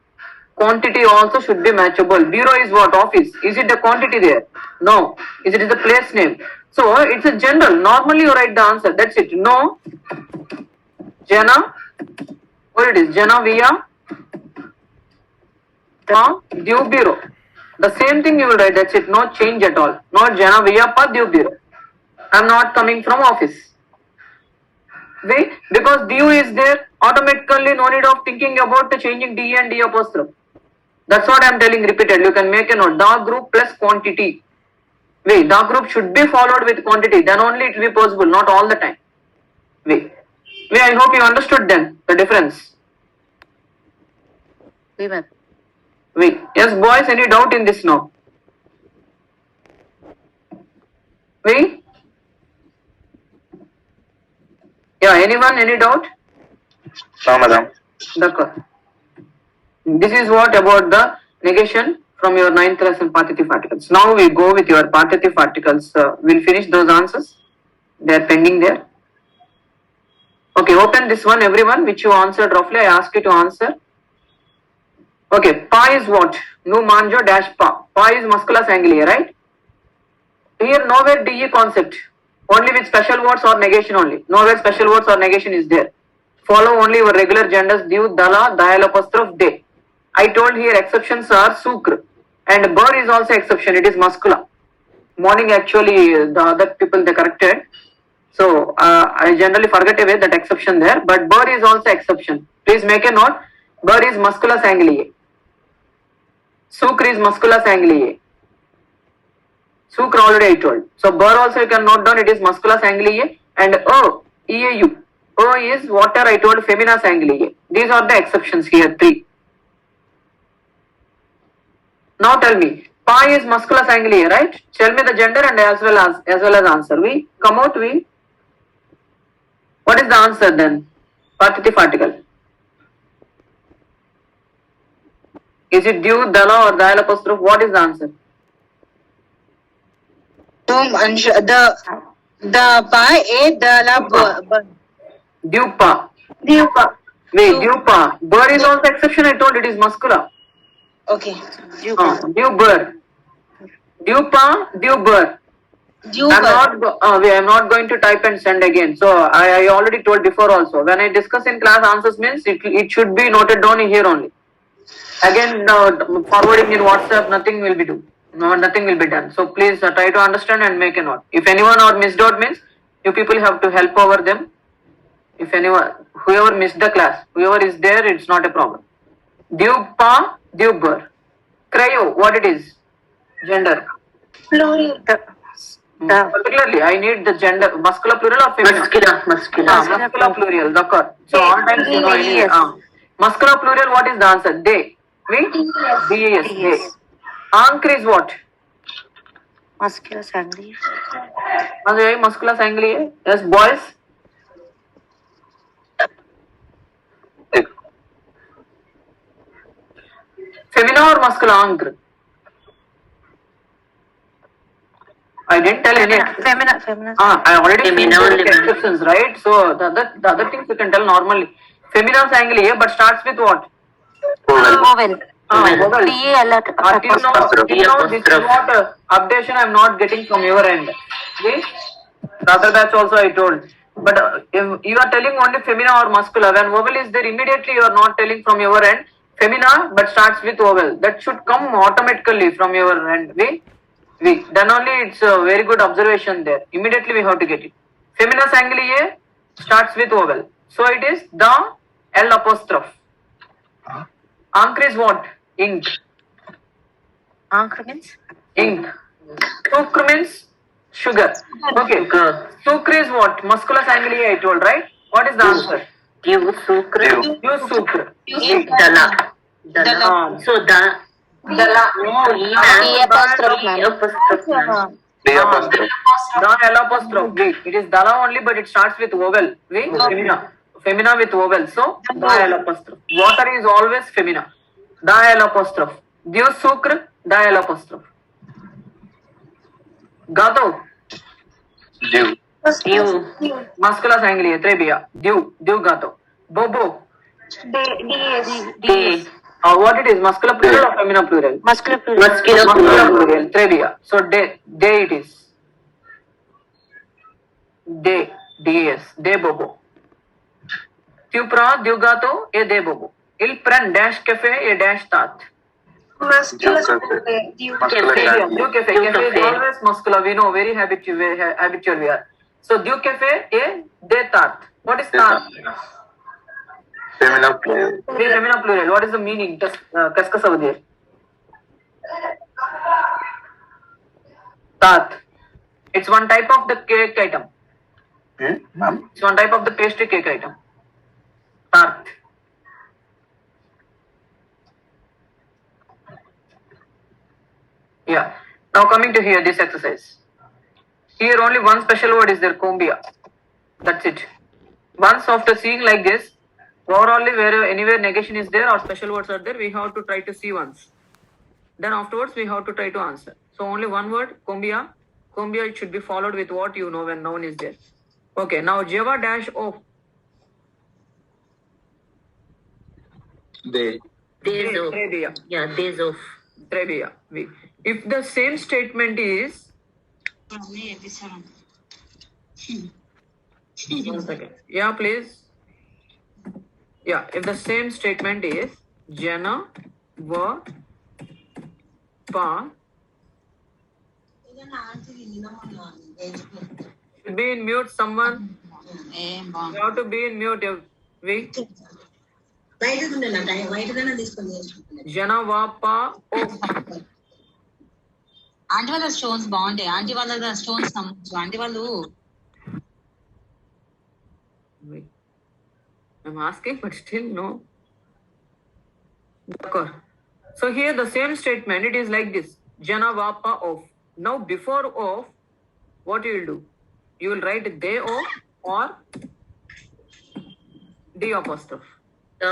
Quantity also should be matchable. Bureau is what? Office. Is it the quantity there? No. Is it the place name? So it's a general. Normally you write the answer. That's it. No. Jana. What it is? Jana via due bureau. The same thing you will write. That's it. No change at all. Not Jana via pa due bureau. I'm not coming from office. Wait, because due is there, automatically no need of thinking about the changing D and D apostrophe. That's what I'm telling repeatedly. You can make a note. The group plus quantity. Wait, the group should be followed with quantity. Then only it will be possible. Not all the time. Wait, I hope you understood then the difference. Wait. Yes, boys, any doubt in this now? Wait. Yeah, anyone, any doubt? No, madam. D'accord. This is what about the negation from your 9th lesson partitive articles. Now we go with your partitive articles. We'll finish those answers. They are pending there. Okay, open this one, everyone, which you answered roughly. I asked you to answer. Okay, pa is what? Nu manjo dash pa. Pa is musculus anglia, right? Here nowhere DE concept. Only with special words or negation only. Nowhere special words or negation is there. Follow only your regular genders diu, dala, dial apostrophe, de. I told here exceptions are sukr. And bur is also exception. It is muscula. Morning actually the other people they corrected. So I generally forget away that exception there. But bur is also exception. Please make a note. Bur is musculus angliae. Sukr is musculus angliae. Sukr already I told. So bur also you can note down. It is musculus angliae. And EAU. O is water I told feminas angliae. These are the exceptions here, 3. Now tell me, pa is musculus angliae, right? Tell me the gender and as well as answer. We come out. What is the answer then? Partitive article. Is it due, dala or dial apostrophe? What is the answer? The pa e dala Due pa. Wait, dupa. Bur is also exception. I told it is muscular. Okay. Due bur. Dupa, due bur. I'm not going to type and send again. So I already told before also. When I discuss in class answers means it should be noted down here only. Again, forwarding in WhatsApp, nothing will be done. So please try to understand and make a note. If anyone or missed out means you people have to help over them. If anyone, whoever missed the class, whoever is there, it's not a problem. Dupa, dubur. Cryo, what it is? Gender. Plural. Particularly, I need the gender, muscular plural or feminine? Muscular plural, d'accord. So all times you know any, muscular plural, what is the answer? They. We? Yes. They. Ankh is what? Muscular sanguine. Muscular sanguine. Yes, boys. Femina or muscular ankh? I didn't tell any. Femina. I already told exceptions, right? So the other things you can tell normally. Femina sanguine, but starts with what? Vowel. Vowel. Till Now this is what updation I am not getting from your end. See? The other batch also I told. But if you are telling only femina or muscular, when vowel is there, immediately you are not telling from your end. Femina, but starts with vowel. That should come automatically from your end. We. Then only it's a very good observation there. Immediately we have to get it. Femina sanguine starts with vowel. So it is the L apostrophe. Ankh is what? Ink. Ankh means? Ink. Sukr means sugar. Okay. Sukr is what? Muscular sanguine I told, right? What is the answer? Due sukra. Due sukr. Dala. So da. Dala. D apostrophe, ma'am. The L apostrophe. It is dala only, but it starts with vowel. Femina. Femina with vowel. So the L apostrophe. Water is always femina. The L apostrophe. Due sukr. The L apostrophe. Gato. Due. Muscular sanguine. Trebia. Due gato. Bobo. DS. What it is? Muscular plural or femina plural? Muscular plural. Muscular plural. Trebia. So de it is. De. Des. De bobo. Tupra. Dugato. E de bobo. Il pren dash cafe. E dash tat. Muscular. Due cafe. Cafe is always muscular. We know. Very habitual we are. So due cafe. E de tat. What is tat? Femina plural. Femina plural. What is the meaning? Kaskas over there. Tat. It's one type of the cake item. Ma'am? It's one type of the pastry cake item. Tart. Yeah. Now coming to here, this exercise. Here only one special word is there, combia. That's it. Once after seeing like this, overall where anywhere negation is there or special words are there, we have to try to see once. Then afterwards we have to try to answer. So only one word, combia. Combia, it should be followed with what you know when noun is there. Okay, now Java dash O. They. Days of. Trebia. Yeah, days of. Trebia. If the same statement is. One second. Yeah, please. Yeah, if the same statement is Jana va pa. Should be in mute, someone. You have to be in mute. We. Jana va pa o. Aunty వాళ్ళ stones బాగుంటాయి. Aunty వాళ్ళ stones నమ్మచ్చు. Aunty వాళ్ళు I'm asking, but still no. So here the same statement, it is like this. Jana vapa of. Now before of, what you will do? You will write they of or D apostrophe. The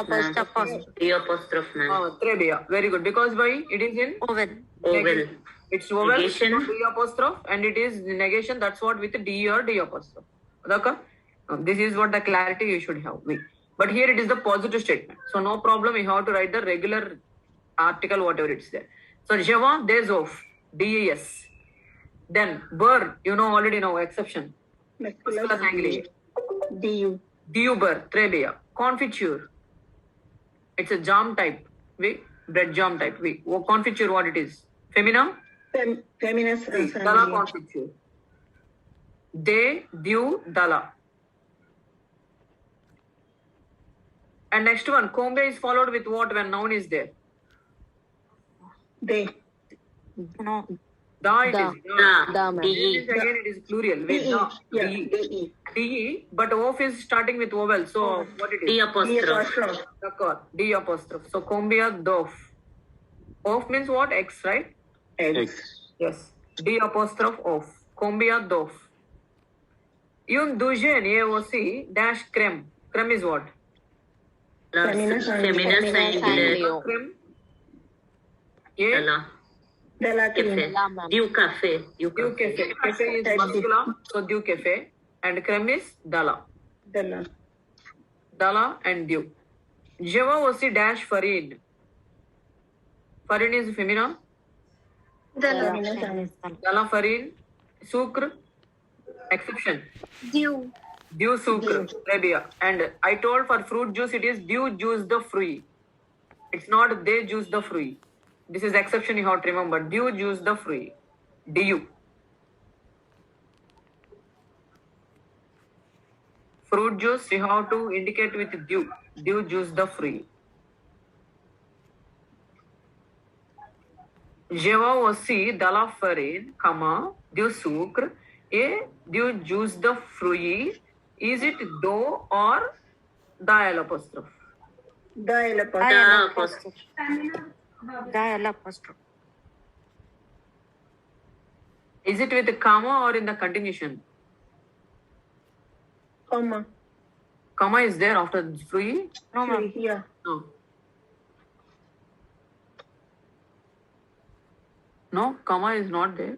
apostrophe. The apostrophe, man. Trebia. Very good. Because why? It is in Vowel. Vowel. It's vowel, Negation. D apostrophe, and it is negation. That's what with D or D apostrophe. Okay? This is what the clarity you should have. But here it is the positive statement. So no problem. You have to write the regular article, whatever it's there. So Java, des of, DES. Then bur, you know already know exception. Musculus angli. DU. Du bur, trebia. Confiture. It's a jam type. Bread jam type. Confiture, what it is? Femina? Feminist. Dala confiture. De, du, dala. And next one, combe is followed with what when noun is there? They. No. Da it is. Da, ma'am. It is again it is plural. Wait, da. Yeah, DE. DE. DE, but of is starting with vowel. So what it D is? apostrophe. D'accord. D apostrophe. So combia dof. Of means what? X, right? X. Yes. D apostrophe of. Combia dof. Yun dujen AOC dash creme. Creme is what? Feminist Feminist angle. Creme. Yeah. Dala. Da, Cafe. ma'am. Du cafe. Du cafe. Cafe is masculine. So du cafe. And creme is dala. Dala. Dala and du. Java OC dash farin. Farin is femina. Dala. Dala farin. Sukr. Exception. Dew. Dew sukr. Trebia. And I told for fruit juice it is dew juice the fruit. It's not they juice the fruit. This is exception you have to remember. Dew juice the fruit. Du. Fruit juice you have to indicate with dew. Dew juice the fruit. Java OC dala farin, comma, dew sukr. A dew juice the fruit. Is it do or dial apostrophe? Da apostrophe. Da apostrophe. Is it with a comma or in the continuation? Comma. Comma is there after fruit? No, ma'am. Here. No. No, comma is not there.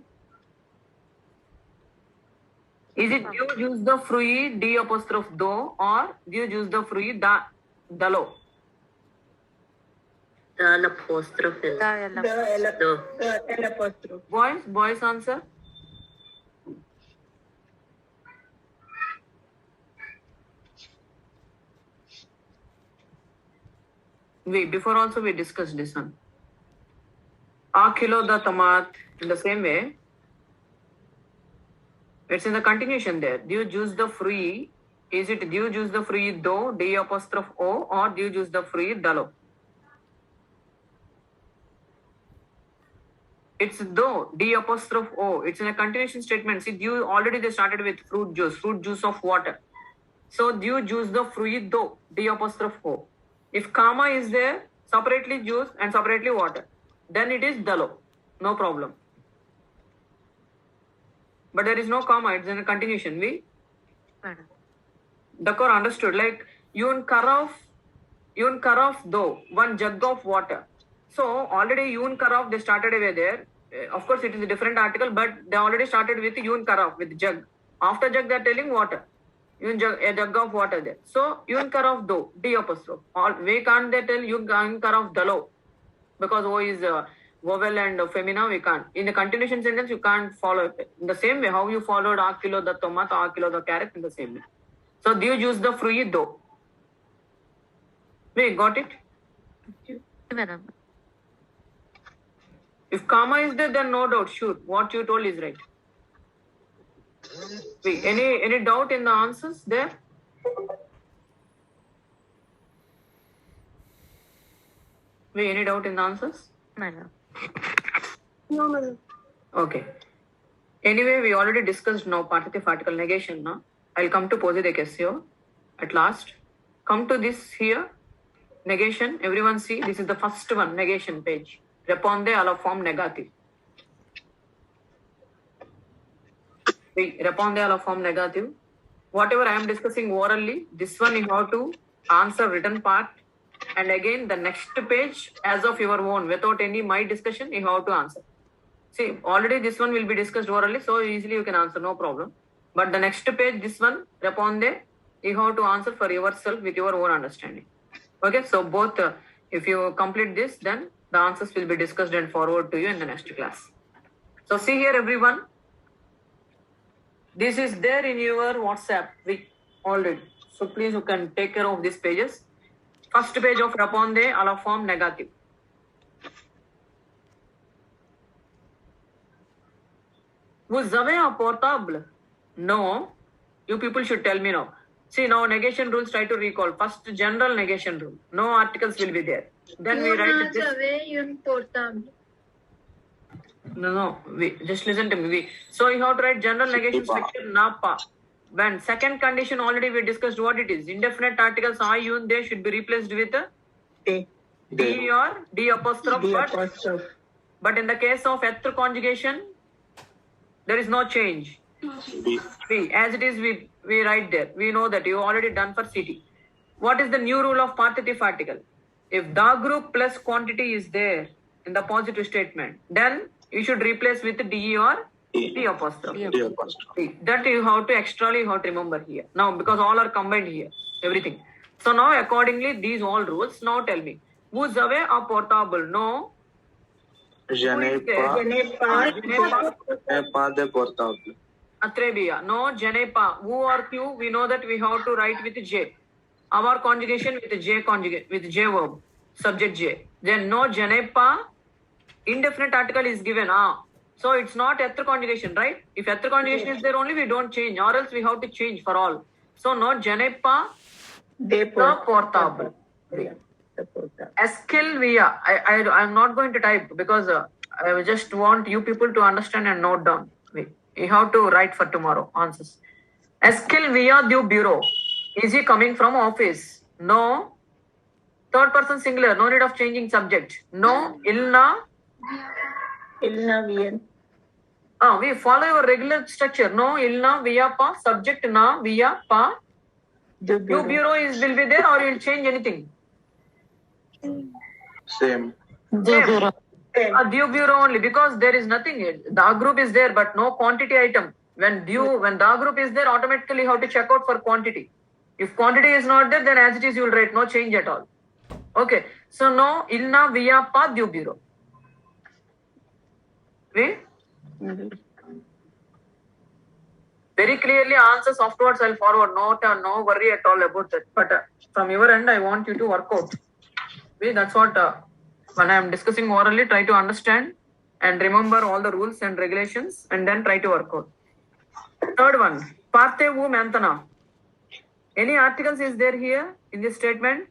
Is it you use the fruit D apostrophe do or you use the fruit da dalo? Da apostrophe. Da, Do. L apostrophe. Boys answer. Wait, before also we discussed this one. A kilo da tomat in the same way. It's in the continuation there. Do you use the fruit? Is it do you use the fruit do, D apostrophe O, or do you use the fruit dalo? It's do, D apostrophe O. It's in a continuation statement. See, you already they started with fruit juice of water. So do you use the fruit do, D apostrophe O. If comma is there, separately juice and separately water, then it is dalo. No problem. But there is no comma, it's in a continuation. Madam. Dakor understood. Like yun karaf do, one jug of water. So already yun karaf they started away there. Of course it is a different article, but they already started with yun karaf, with jug. After jug they are telling water. Yun jug, a jug of water there. So yun karaf do, D apostrophe. We can't they tell yun karaf dalo, because O is vowel and femina, we can't. In the continuation sentence, you can't follow it. In the same way, how you followed a kilo the tomato, a kilo the carrot, in the same way. So, do you use the fruit do? Wait, got it? Madam. If comma is there, then no doubt, sure. What you told is right. Wait, any doubt in the answers there? Wait, any doubt in the answers? Madam. No, madam. Okay. Anyway, we already discussed now partitive article negation. Now I'll come to positive SEO at last. Come to this here. Negation. Everyone see, this is the first one, negation page. Responde alla form negative. Responde alla form negative. Whatever I am discussing orally, this one you have to answer written part. And again, the next page, as of your own, without any my discussion, you have to answer. See, already this one will be discussed orally, so easily you can answer, no problem. But the next page, this one, responde, you have to answer for yourself with your own understanding. Okay, so both, if you complete this, then the answers will be discussed and forward to you in the next class. So see here, everyone. This is there in your WhatsApp already. So please, you can take care of these pages. First page of Raponde, à la forme negative. Vous avez un portable? No. You people should tell me now. See, now negation rules, try to recall. First, general negation rule. No articles will be there. Then we write this. No, just listen to me. So you have to write general negation structure, napa. When second condition already we discussed what it is. Indefinite articles I, you, and they should be replaced with D or D apostrophe. But in the case of ether conjugation, there is no change. B. As it is, we write there. We know that you already done for CT. What is the new rule of partitive article? If the group plus quantity is there in the positive statement, then you should replace with DE or D apostrophe. That you have to extra, you have to remember here. Now, because all are combined here, everything. So now, accordingly, these all rules. Now tell me, vous avez un portable? No. Je n'ai pas de portable. Atrebia. No, je n'ai pas. Who or Q, we know that we have to write with J. Our conjugation with J conjugate, with J verb, subject J. Then no, je n'ai pas. Indefinite article is given. So it's not ether conjugation, right? If ether conjugation is there only, we don't change, or else we have to change for all. So no, je n'ai pas de portable. Skill via. I'm not going to type because I just want you people to understand and note down. You have to write for tomorrow answers. Skill via du bureau. Is he coming from office? No. Third person singular. No need of changing subject. No. Ilna. Vien. We follow your regular structure. No. Ilna via pa. Subject na via pa. Du bureau will be there, or you will change anything. Same. Du bureau only, because there is nothing. The group is there, but no quantity item. When the group is there, automatically you have to check out for quantity. If quantity is not there, then as it is you will write no change at all. Okay. So no, ilna via pa du bureau. Very clearly answers afterwards I'll forward. No worry at all about that. But from your end, I want you to work out. That's what when I am discussing orally, try to understand and remember all the rules and regulations, and then try to work out. Third one, parte vu mantana. Any articles is there here in this statement?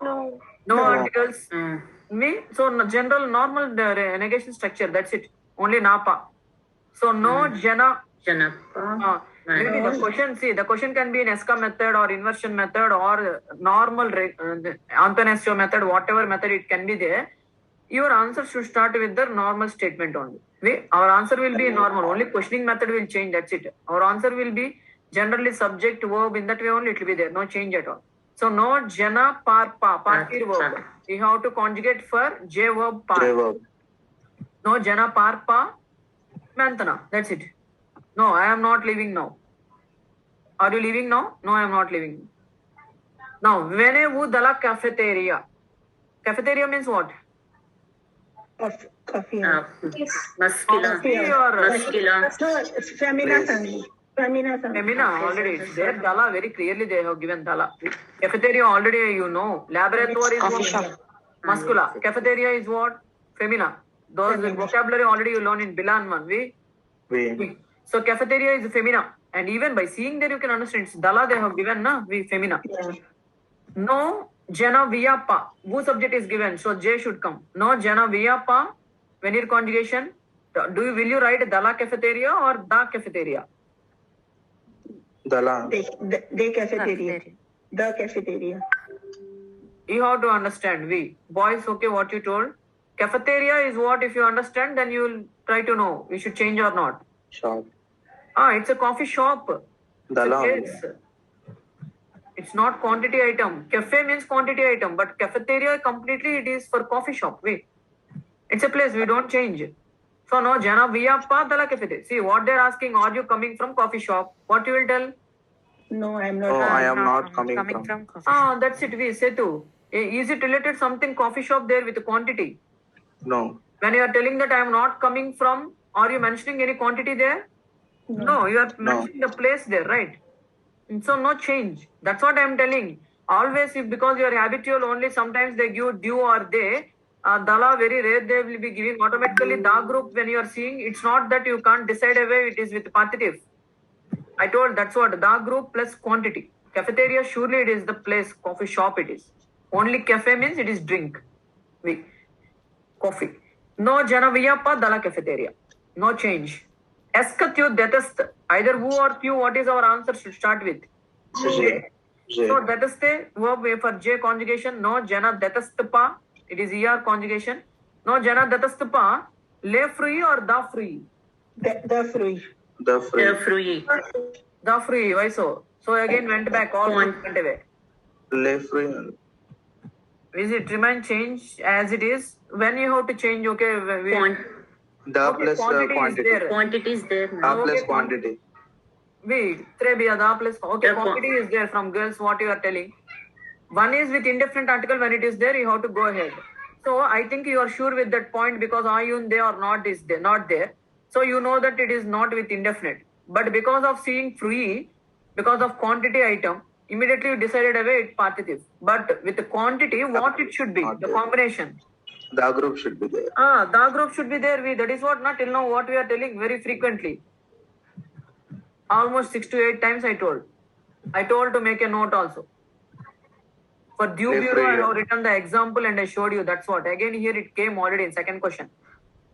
No. No articles. So general normal negation structure. That's it. Only napa. So no jana. Maybe the question. See, the question can be in ESCA method or inversion method or normal Antonesio method, whatever method it can be there. Your answer should start with the normal statement only. Our answer will be normal. Only questioning method will change. That's it. Our answer will be generally subject verb. In that way only it will be there. No change at all. So no jana par pa. Partir verb. You have to conjugate for J verb par. No jana par pa mantana. That's it. No, I am not leaving now. Are you leaving now? No, I am not leaving. Now, venez-vous dans la cafeteria? Cafeteria means what? Coffee. Masculine. Femina Already it's there. Dala, very clearly they have given dala. Cafeteria already you know. Laboratory is what? Mascula. Cafeteria is what? Femina. Those vocabulary already you learn in Bilan one. So cafeteria is femina, and even by seeing there you can understand it's dala they have given na femina. No jana via pa. Who subject is given, so J should come. No jana via pa. When your conjugation, will you write dala cafeteria or da cafeteria? Dala. The cafeteria. The cafeteria. You have to understand. Boys, okay, what you told. Cafeteria is what, if you understand, then you will try to know. You should change or not. Shop. It's a coffee shop. It's not quantity item. Cafe means quantity item, but cafeteria completely it is for coffee shop. It's a place, we don't change. So no, jana via pa dala cafeteria. See what they're asking, are you coming from coffee shop? What you will tell? No, I am not coming from. coffee. Ah, that's it. We say to. Is it related something coffee shop there with quantity? No. When you are telling that I am not coming from, are you mentioning any quantity there? No, you are mentioning the place there, right? And so no change. That's what I am telling. Always, if because you are habitual only, sometimes they give do or they. Dala very rare they will be giving automatically. Da group when you are seeing, it's not that you can't decide away. It is with partitive. I told that's what da group plus quantity. Cafeteria surely it is the place. Coffee shop it is. Only cafe means it is drink. We coffee. No janaviyappa dala cafeteria. No change. Eskatyu detest. Either who or few. What is our answer? Should start with. J. So deteste verb for J conjugation. No jana detestpa. It is ER conjugation. No jana detestpa. Le free or da free? The free. The free. Da free. Why so? So again went back. All went away. Le free. Is it remain change as it is? When you have to change, okay. The Okay, plus quantity is quantity. there. Quantity is there The now. plus Okay, quantity. Wait, Trebia, the plus. Okay, Yeah, quantity is there from girls. What you are telling? One is with indefinite article. When it is there, you have to go ahead. So I think you are sure with that point because ayun they are not is there, not there. So you know that it is not with indefinite. But because of seeing free, because of quantity item, immediately you decided away it's partitive. But with the quantity, what it should be? Not The there. combination. The group should be there. The group should be there. That is what not till now what we are telling very frequently. Almost 6 to 8 times I told. I told to make a note also. For due Yes, bureau, I sir. have written the example and I showed you. That's what. Again, here it came already in second question.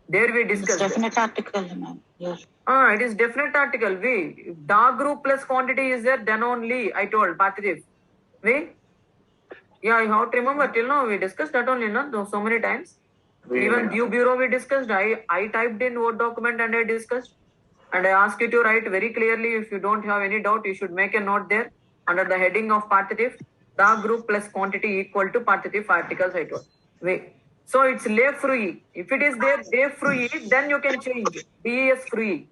There we It's discussed. definite article, ma'am. Yes. It is definite article. If the group plus quantity is there, then only I told partitive. Yeah, you have to remember till now we discussed that only, no? So many times. Even due bureau we discussed. I typed in Word document and I discussed. And I asked you to write very clearly. If you don't have any doubt, you should make a note there under the heading of partitive. The group plus quantity equal to partitive articles. I told. So it's le frui. If it is there, de frui, then you can change. Des frui.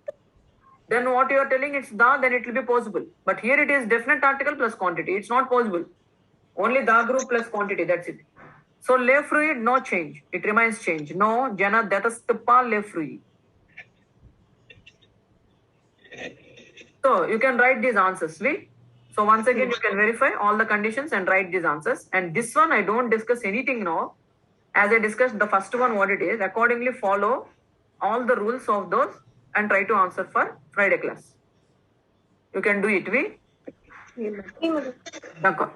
Then what you are telling it's the, then it will be possible. But here it is definite article plus quantity. It's not possible. Only the group plus quantity. That's it. So le frui, no change. It remains change. No jana detestpa le frui. So you can write these answers. So once again, you can verify all the conditions and write these answers. And this one, I don't discuss anything now. As I discussed the first one, what it is, accordingly follow all the rules of those and try to answer for Friday class. You can do it.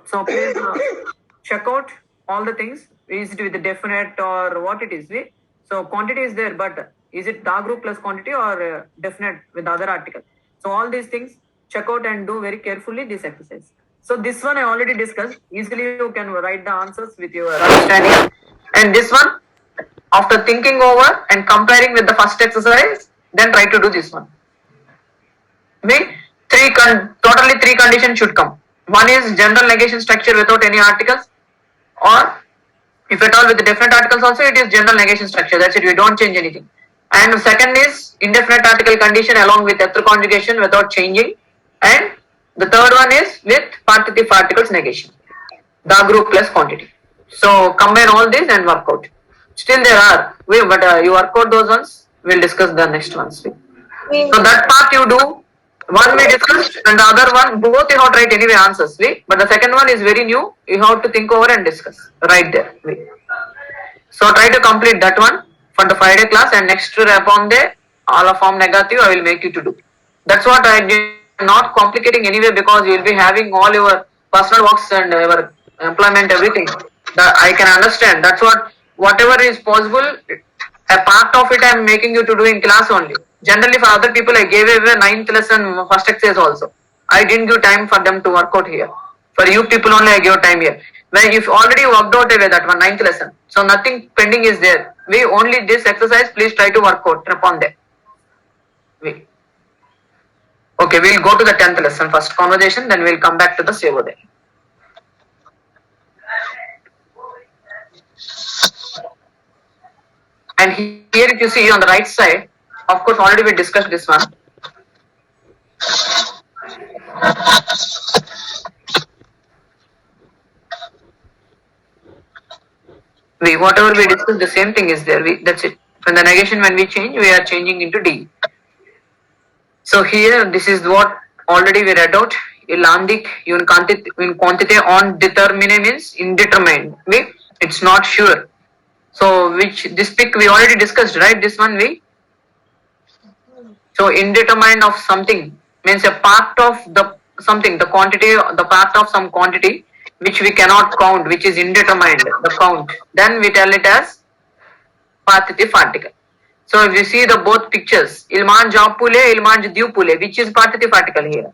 So please check out all the things. Is it with the definite or what it is? So quantity is there, but is it the group plus quantity or definite with other article? So all these things, check out and do very carefully this exercise. So this one I already discussed. Easily you can write the answers with your understanding. And this one, after thinking over and comparing with the first exercise, then try to do this one. Totally three conditions should come. One is general negation structure without any articles, or if at all with the definite articles also, it is general negation structure. That's it. We don't change anything. And second is indefinite article condition along with ether conjugation without changing. And the third one is with partitive articles negation. The group plus quantity. So combine all these and work out. Still there are, but you work out those ones. We'll discuss the next ones. So that part you do. One we discussed and the other one, both you have to write anyway answers. But the second one is very new. You have to think over and discuss. Right there. So try to complete that one for the Friday class and next upon the all form negative I will make you to do. That's what I did. Not complicating anyway because you will be having all your personal works and your employment, everything. I can understand. That's what, whatever is possible, a part of it I am making you to do in class only. Generally for other people I gave away 9th lesson first exercise also. I didn't give time for them to work out here. For you people only I give time here. When you've already worked out away that one 9th lesson. So nothing pending is there. We only this exercise please try to work out upon that. Okay, we'll go to the 10th lesson first conversation, then we'll come back to the Sevodaya. And here if you see on the right side, of course already we discussed this one. Whatever we discussed, the same thing is there. That's it. From the negation, when we change, we are changing into D. So here, this is what already we read out. Ilandic in quantity on determine means indeterminate. It's not sure. So which this pick we already discussed, right? This one So indeterminate of something means a part of the something, the quantity, the part of some quantity which we cannot count, which is indeterminate, the count. Then we tell it as partitive article. So if you see the both pictures, Ilman Japule, Ilman Dupule, which is partitive article here?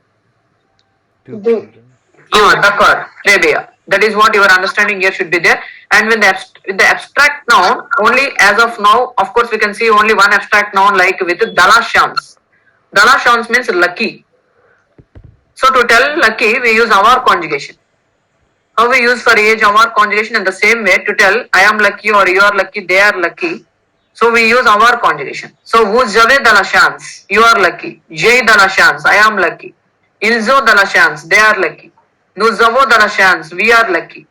Dakar, Trebia. That is what your understanding here should be there. And with the abstract noun, only as of now, of course, we can see only one abstract noun like with Dalashans. Dalashans means lucky. So to tell lucky, we use our conjugation. How we use for age our conjugation in the same way to tell I am lucky or you are lucky, they are lucky. So we use our conjugation. So who's Jave Dalashans? You are lucky. Jay Dalashans, I am lucky. Ilzo Dalashans, they are lucky. Nuzavo Dalashans, we are lucky.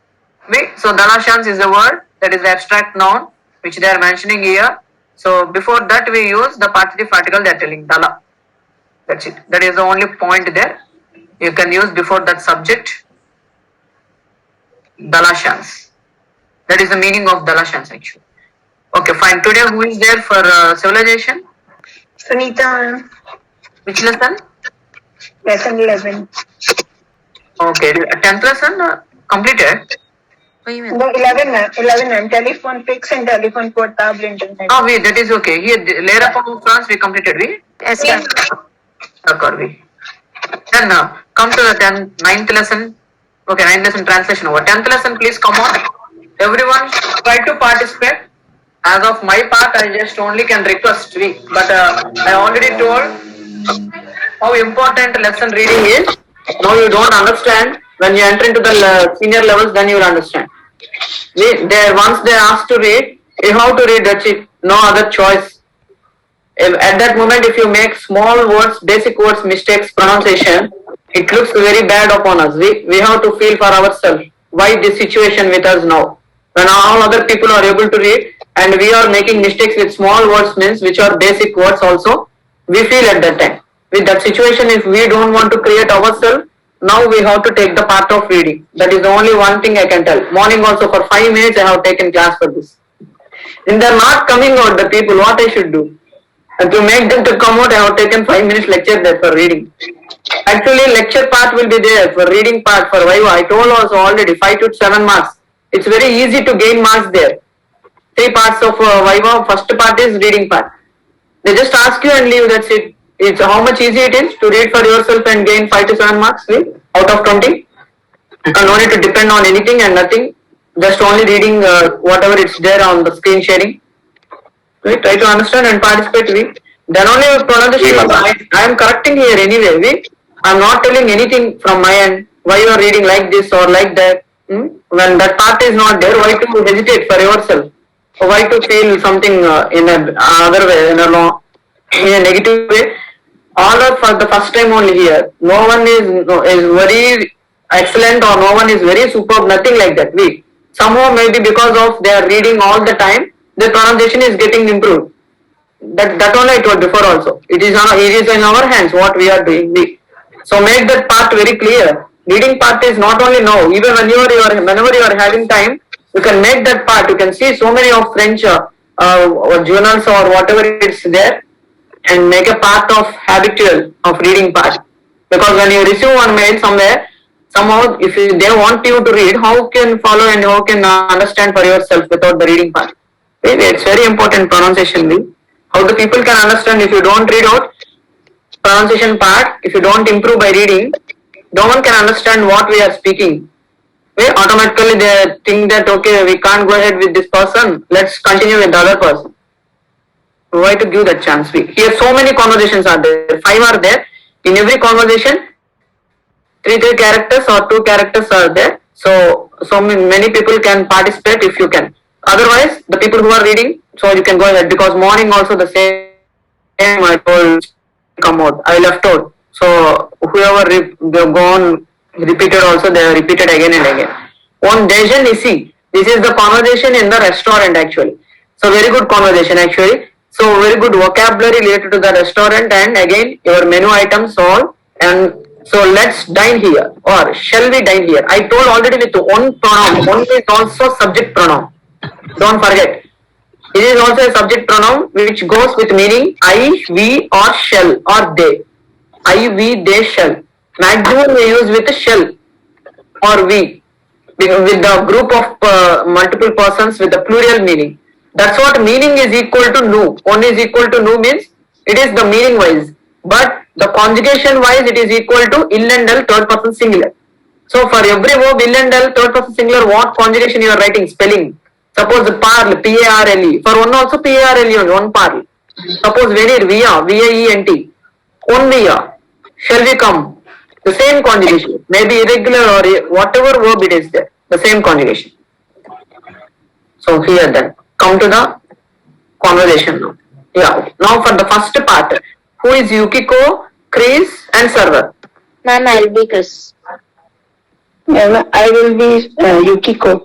So Dalashans is a word that is the abstract noun which they are mentioning here. So before that we use the partitive article they are telling Dala. That's it. That is the only point there. You can use before that subject Dalashans. That is the meaning of Dalashans actually. Okay, fine. Today who is there for civilization? Sunita, Which lesson? lesson 11. Okay, 10th lesson completed. वही में No, 11 ma'am. Telephone fix and telephone portable internet. Oh, that is okay. Here, layer of France we completed. ऐसा We. Then come to the 9th lesson. Okay, 9th lesson translation over. 10th lesson, please come on. Everyone try to participate. As of my part, I just only can request. But I already told how important lesson reading is. Now you don't understand. When you enter into the senior levels, then you will understand. Once they ask to read, you have to read. That's it. No other choice. At that moment, if you make small words, basic words, mistakes, pronunciation, it looks very bad upon us. We have to feel for ourselves why this situation with us now. When all other people are able to read and we are making mistakes with small words means which are basic words also, we feel at that time. With that situation, if we don't want to create ourselves, now we have to take the part of reading. That is the only one thing I can tell. Morning also for 5 minutes I have taken class for this. If they are not coming out, the people, what I should do? And to make them to come out, I have taken 5 minutes lecture there for reading. Actually, lecture part will be there for reading part for Viva. I told also already 5 to 7 marks. It's very easy to gain marks there. 3 parts of Viva. First part is reading part. They just ask you and leave. That's it. It's how much easy it is to read for yourself and gain 5 to 7 marks out of 20. And no need to depend on anything and nothing. Just only reading whatever it's there on the screen sharing. Try to understand and participate. Then only pronunciation. I am correcting here anyway. I am not telling anything from my end. Why you are reading like this or like that. When that part is not there, why to hesitate for yourself? Or why to feel something in another way, in a negative way? All are for the first time only here. No one is very excellent or no one is very superb, nothing like that. Somehow maybe because of they are reading all the time, their pronunciation is getting improved. That only I told before also. It is in our hands what we are doing. So make that part very clear. Reading part is not only now, even whenever you are having time, you can make that part. You can see so many of French journals or whatever it's there and make a part of habitual of reading part. Because when you receive one mail somewhere, somehow if they want you to read, how can follow and how can understand for yourself without the reading part? It's very important pronunciation. How the people can understand if you don't read out pronunciation part, if you don't improve by reading, no one can understand what we are speaking. Automatically they think that okay, we can't go ahead with this person, let's continue with the other person. Why to give that chance? Here so many conversations are there, 5 are there. In every conversation, 3 characters or 2 characters are there. So many people can participate if you can. Otherwise, the people who are reading, so you can go ahead because morning also the same I told come out. I left out. So whoever go on repeated also, they are repeated again and again. On decision is see. This is the conversation in the restaurant actually. So very good conversation actually. So very good vocabulary related to the restaurant, and again your menu items all. And so let's dine here, or shall we dine here? I told already with one pronoun. One is also subject pronoun. Don't forget. It is also a subject pronoun which goes with meaning I, we, or shall, or they. I, we, they, shall. Maximum we use with shall or we, with the group of multiple persons with the plural meaning. That's what meaning is equal to nu. One is equal to nu means it is the meaning wise, but the conjugation wise it is equal to ill and el third person singular. So for every verb ill and el third person singular, what conjugation you are writing? Spelling. Suppose parle, P-A-R-L-E. For one also P-A-R-L-E only, one parle. Suppose venir, via, V-I-E-N-T. On via. Shall we come? The same conjugation. Maybe irregular or whatever verb it is there. The same conjugation. So here then. Come to the conversation now. Yeah. Now for the first part. Who is Yukiko, Chris and server? Ma'am, I'll be Chris. I will be Yukiko.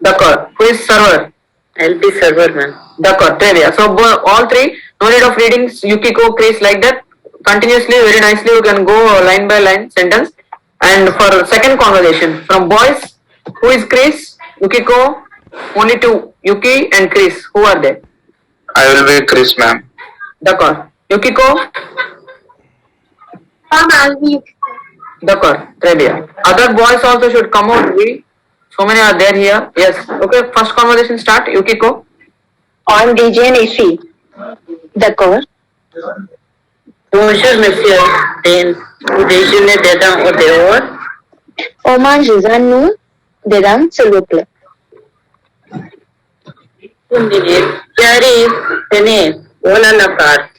D'accord. Who is server? I'll be server, ma'am. D'accord. Très bien. So all three, no need of reading Yukiko, Chris like that. Continuously, very nicely you can go line by line sentence. And for second conversation, from boys, who is Chris, Yukiko, only two, Yuki and Chris. Who are they? I will be Chris, ma'am. D'accord. Yukiko? Ma'am, I'll be Yukiko. D'accord. Très bien. Other boys also should come out. So many are there here. Yes. Okay. First conversation start. Yukiko. On DJ and AC. D'accord. Bonjour, monsieur. Déjeuner dedans ou dehors? On mange à nous, dedans, s'il vous plaît. Une minute. J'arrive. Tenez, voilà la carte.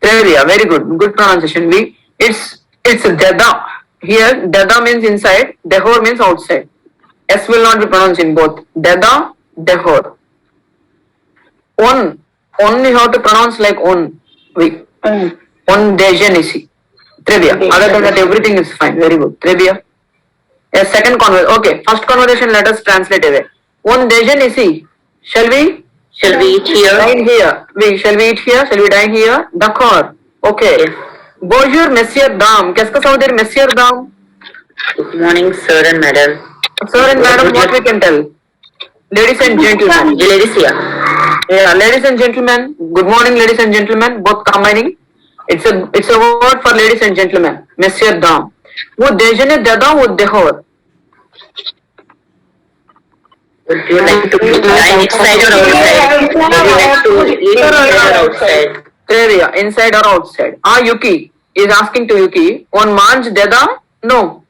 Très bien. Very good. Good pronunciation. It's dada. Here, dada means inside. Dehor means outside. S will not be pronounced in both. Dada, dehor. On. Only have to pronounce like on. On déjeuner ici. Très bien. Other than that, everything is fine. Very good. Très bien. Yes, second conversation. Okay. First conversation, let us translate away. On déjeuner ici. Shall we? Shall we eat here? Dine here. Shall we eat here? Shall we dine here? D'accord. Okay. Bonjour, monsieur, dame. Qu'est-ce que ça veut dire, monsieur, dame? Good morning, sir and madam. Sir and madam, what we can tell? Ladies and gentlemen. The ladies here. Yeah, ladies and gentlemen. Good morning, ladies and gentlemen. Both combining. It's a word for ladies and gentlemen. Monsieur, dame. वो déjeuner dada वो dehor. Would you like to dine inside or outside? Would you like to eat inside or outside? Très bien. Inside or outside? Yuki is asking to Yuki. On mange dada? No.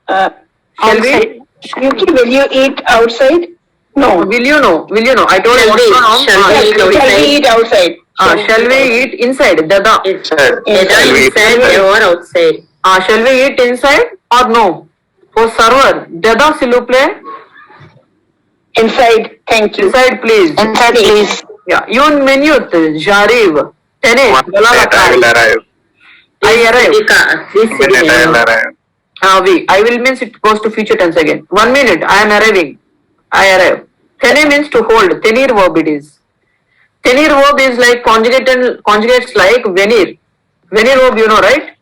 Shall we? Yuki, will you eat outside? No. Will you know? Will you know? I told you. Shall we eat Shall we eat outside? Shall we eat inside? Dada. Inside or outside? Shall we eat inside or no? For server, dada s'il vous plaît. Inside, thank you. Inside, please. Inside, please. Yeah. Yon minute, j'arrive. Tenez, voilà la I will carte. arrive. I arrive. This Minute I will arrive. I will means it goes to future tense again. 1 minute, I am arriving. I arrive. Tene means to hold. Tenir verb it is. Tenir verb is like conjugates like venir. Venir verb you know, right?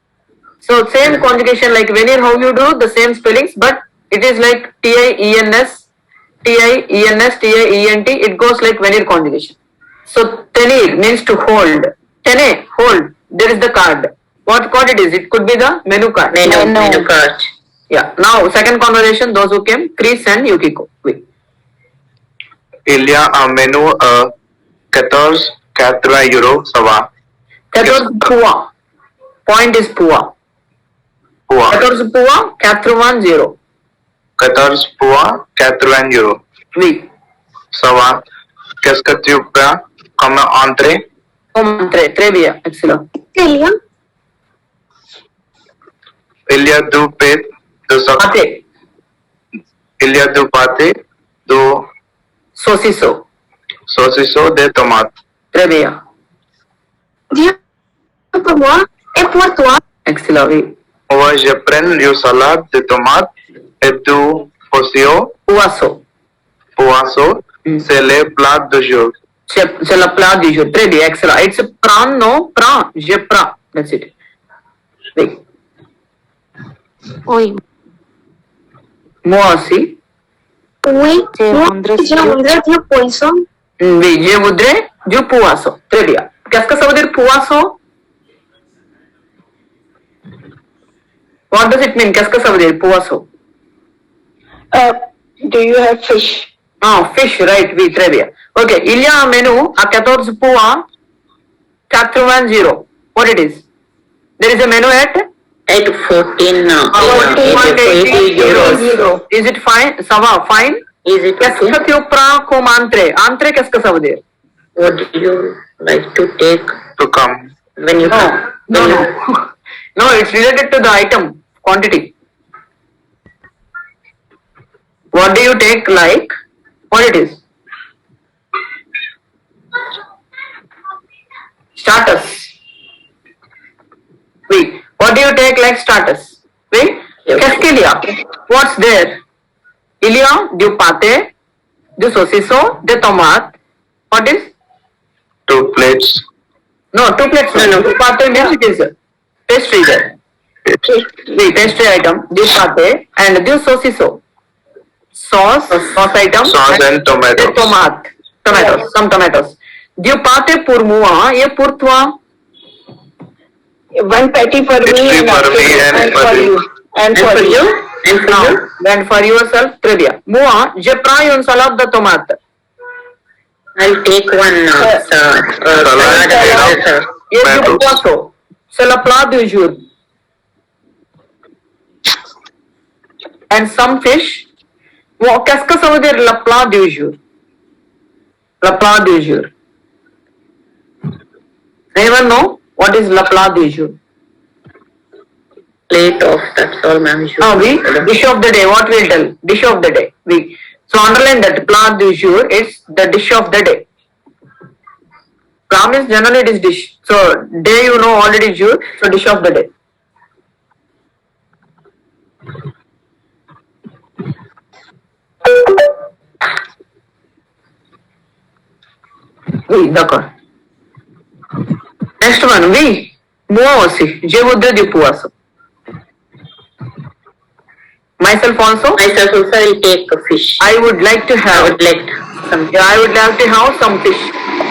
So same conjugation like venir, how you do the same spellings, but it is like T-I-E-N-S, T-I-E-N-S, T-I-E-N-T. It goes like venir conjugation. So tenir means to hold. Tene, hold. There is the card. What card it is? It could be the menu card. Menu card. Yeah. Now second conversation, those who came, Chris and Yukiko. Oui. Il y a un menu 14,80 euros, ça va. 14 pois. Point is pois. Pois. 14 pois, 410. 14 pois, 80 euros. Oui. Ça va. Qu'est-ce que tu prends comme entrée? Très bien. Excellent. Celia. Il y a deux pâtés, Pâté. il y a deux pâtés, deux Saucisson. saucissons, des tomates. Très bien. Viens pour moi et pour toi. Excellent. Oui. Moi, je prends une salade de tomates et deux Posio, puaso. Puaso, c'est le plat du jour. C'est le plat du jour. Très bien, excellent. It's a pran, no? Pra. Je pra. That's it. Oui. Oui. Moi aussi. Oui, Je moi, voudrais je voudrais du poisson. Oui, je voudrais du puaso. Très bien. Qu'est-ce que ça veut dire puaso? What does it mean? Qu'est-ce que ça veut dire puaso? Do you have fish? Ah, fish, right, oui, très bien. Ok, il y a un menu à 14 points 80. What it is? There is a menu at 14 180 euros. euros. Is it fine? Ça va, fine? Is it Qu'est-ce okay? que tu prends comme entrée? Entrée, qu'est-ce que ça veut dire? What do you like to take To come. when you No, no, no. No, it's related to the item, quantity. What do you take like? What it is? Starters. Oui. What do you take like starters? Oui. Qu'est-ce qu'il y a? What's there? Il y a du pâté, du saucisson, des tomates. What is? 2 plates. No, 2 plates. No. Pâté means it is pastry there. Oui, pastry item, du pâté and du saucisson. Sauce item. Sauce and tomatoes. Des tomatoes, some tomatoes. Du pâté pour moi et pour toi. One patty for It's me free for me and for you. And for you. And for Now, you? then for yourself, très bien. Moi, je prends une salade de tomates. I'll take one salad and Et du Tomatoes. poisson. C'est le plat du jour. And some fish. Qu'est-ce que ça veut dire le plat du jour? Le plat du jour. Anyone know what is le plat du jour? plate of, that's all, ma'am. Ah, oui. Dish of the day. What we'll tell? Dish of the day. Oui. So underline that. Plat du jour. It's the dish of the day. Plat means generally it is dish. So day you know already jour. So dish of the day. Oui, d'accord. Next one, oui. Moi aussi. Je voudrais du poisson. Myself also. Myself also will take a fish. I would like to I have. would like some. Yeah, I would like to have some fish.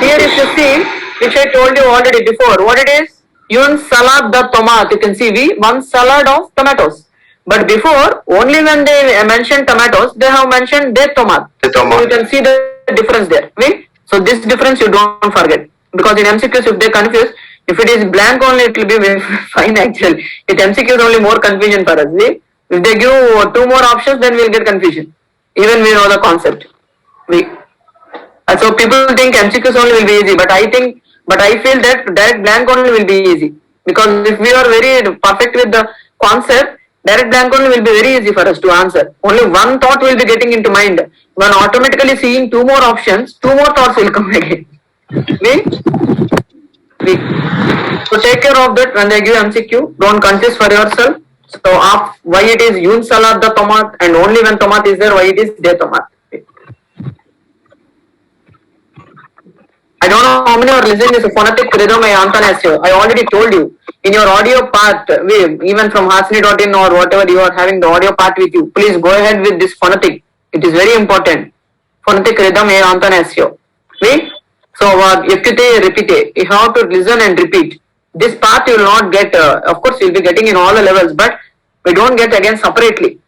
Here if you see, which I told you already before, what it is? Une salade de tomate. You can see one salad of tomatoes. But before, only when they mentioned tomatoes, they have mentioned de tomate. So you can see the difference there. Oui? So this difference you don't forget. Because in MCQs, if they confuse, if it is blank only, it will be very fine actually. With MCQs only more confusion for us. Oui? If they give 2 more options, then we'll get confusion. Even we know the concept. So people think MCQs only will be easy, but I feel that direct blank only will be easy. Because if we are very perfect with the concept, direct blank only will be very easy for us to answer. Only one thought will be getting into mind. When automatically seeing 2 more options, 2 more thoughts will come again. So take care of that when they give MCQ. Don't confuse for yourself. So why it is une salade de tomate, and only when tomate is there, why it is de tomate. I don't know how many are listening this phonetic rhythm Antanasio. I already told you. In your audio part, even from hasni.in or whatever you are having the audio part with you, please go ahead with this phonetic. It is very important. Phonetic rhythm Antanasio. So, repite. You have to listen and repeat. This part you will not get, of course you will be getting in all the levels, but we don't get again separately.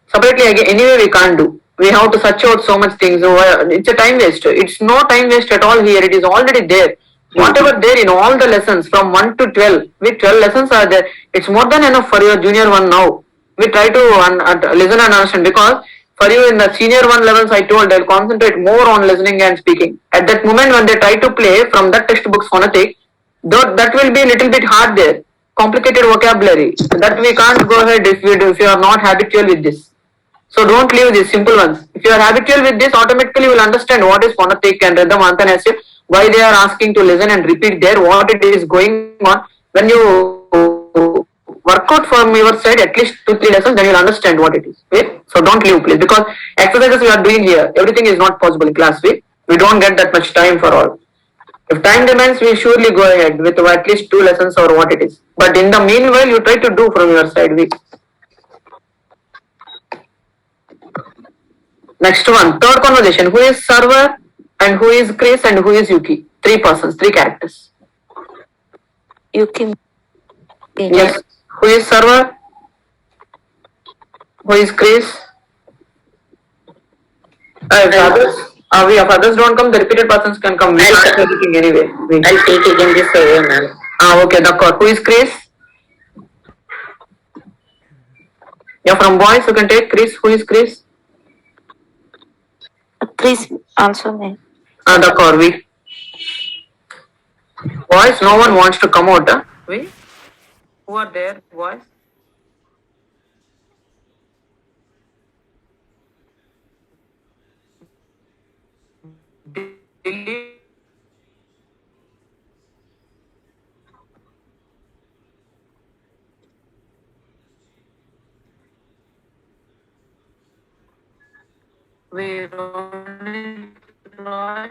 Separately again, anyway we can't do. We have to search out so much things. It's a time waste. It's no time waste at all here. It is already there. Whatever there in all the lessons from 1 to 12, with 12 lessons are there. It's more than enough for your junior one now. We try to listen and understand, because for you in the senior one levels, I told they'll concentrate more on listening and speaking. At that moment when they try to play from that textbook's phonetic, that will be a little bit hard there. Complicated vocabulary. That we can't go ahead if you are not habitual with this. So don't leave these simple ones. If you are habitual with this, automatically you will understand what is phonetic and rhythm Antanasya, why they are asking to listen and repeat there, what it is going on. When you work out from your side at least 2-3 lessons, then you'll understand what it is. Okay? So don't leave, please, because exercises we are doing here, everything is not possible in class. We don't get that much time for all. If time remains, we surely go ahead with at least 2 lessons or what it is. But in the meanwhile, you try to do from your side. Next one, third conversation. Who is server and who is Chris and who is Yuki? 3 persons, 3 characters. Yuki. Yes. Who is server? Who is Chris? If others don't come, the repeated persons can come. We can't do anything anyway. I'll take again this survey, ma'am. Okay, d'accord. Who is Chris? Yeah, from boys you can take Chris. Who is Chris? Chris also name. D'accord. Boys, no one wants to come out. Huh? Who are there, boys? Roy.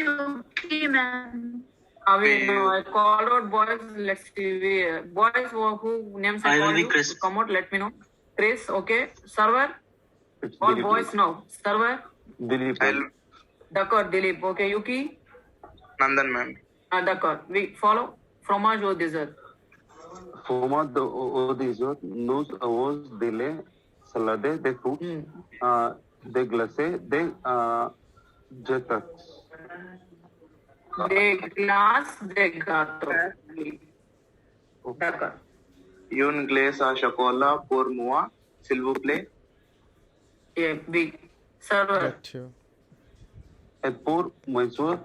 Yuki, ma'am. I called out boys. Let's see. Boys who names I called you. Chris. Come out. Let me know. Chris. Okay. Server. It's All Dilip. boys now. Server. Dilip. D'accord. Dilip. Okay. Yuki. Nandan, ma'am. D'accord. We follow. Fromage au dessert. Format o dessert, nous avons des salades, des fruits, des glacés, des jetats. Des glaces, des gâteaux. D'accord. Une glace à chocolat pour moi, s'il vous plaît. Yeah. We. Server. Got you. Et pour monsieur,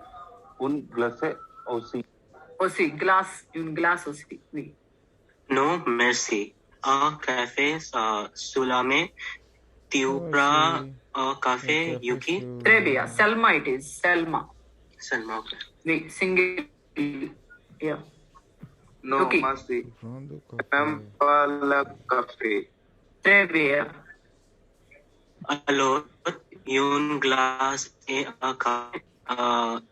un glacé aussi. Aussi. Glace. Une glace aussi. Oui. No, merci. A café Sulame, Tiupra, a café Yuki. Très bien. Selma it is. Selma. Salma, okay. We. Single. Yeah. No, Yuki. merci. Prendre Même pas le café. Très bien. Alors, un glace et un café.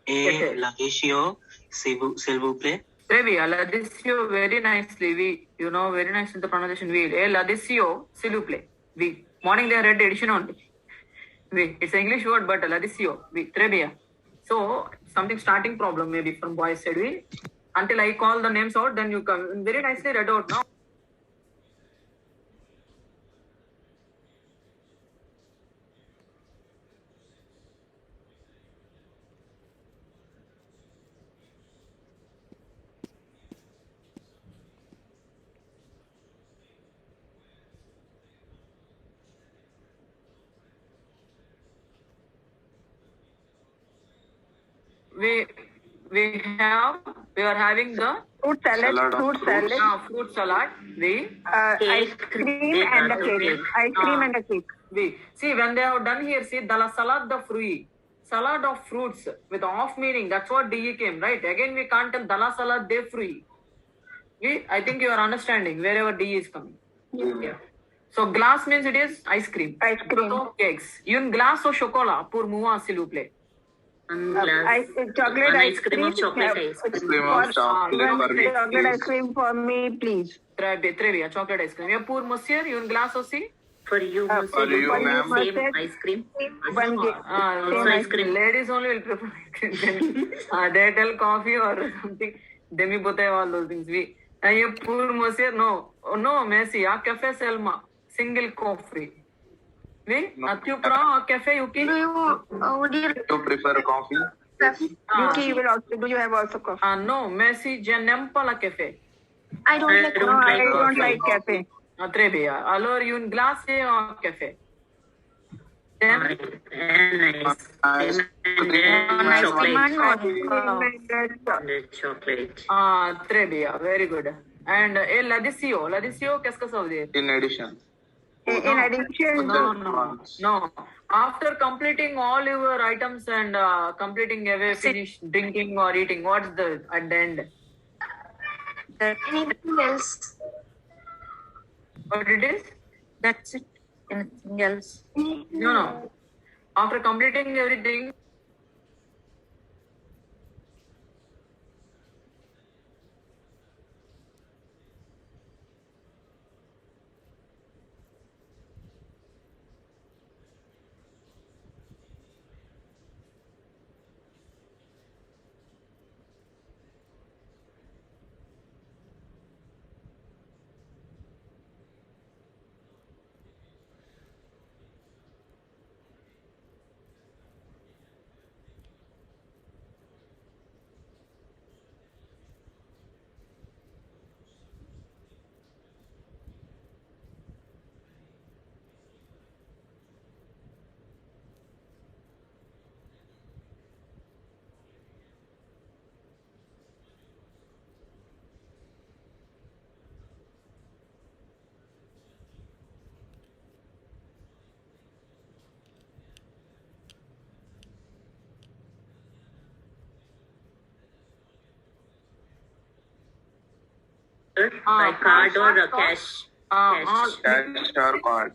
Et Laetitia, s'il vous plaît. Très bien. Ladisio, very nicely. We, very nice in the pronunciation. We. Ladisio, s'il vous plaît. We. Morning they read edition only. We. It's an English word, but Ladisio. We. Très bien. So, something starting problem maybe from boys side. We. Until I call the names out, then you come. Very nicely read out now. We are having the Fruit salad. Salad of Fruit fruits. salad. fruit salad. We. Ice cream and a cake. Ice cream and a cake. We. See, when they have done here, see, the salad the fruit. Salad of fruits with off meaning. That's what DE came, right? Again, we can't tell dala salad de fruit. I think you are understanding wherever DE is coming. Yeah. So glass means it is ice cream. Ice cream. So cakes. Une glace au chocolat pour moi, s'il vous plaît. Chocolate ice cream or chocolate ice cream. Ice cream of chocolate for me, Chocolate ice please. cream for me, please. Très bien. Chocolate ice cream. Yeah, pour monsieur, une glace aussi. For you, For monsieur, you, ma'am. same ice cream. One cake. Also ice cream. Ladies only will prefer ice cream. They tell coffee or something. Demi bouteille, all those things. We. ये pour monsieur, no, Messi. A café Selma, single coffee. We. Tu prends café Yuki? Would you You prefer coffee? Yuki, do you have also coffee? No, Messi, je n'aime pas la café. I don't like don't No, I like don't coffee. like cafe. Très bien. Alors, une glace et un café. Then, And ice cream and Ice chocolate. cream. And chocolate. très bien. Very good. And Ladisio. Ladisio, qu'est-ce que ça veut dire? In addition. In addition, No. After completing all your items and completing away, finish drinking or eating, what's the at the end? Anything else? What it is? That's it. Anything else? No. After completing everything, By card or cash. Cash or card.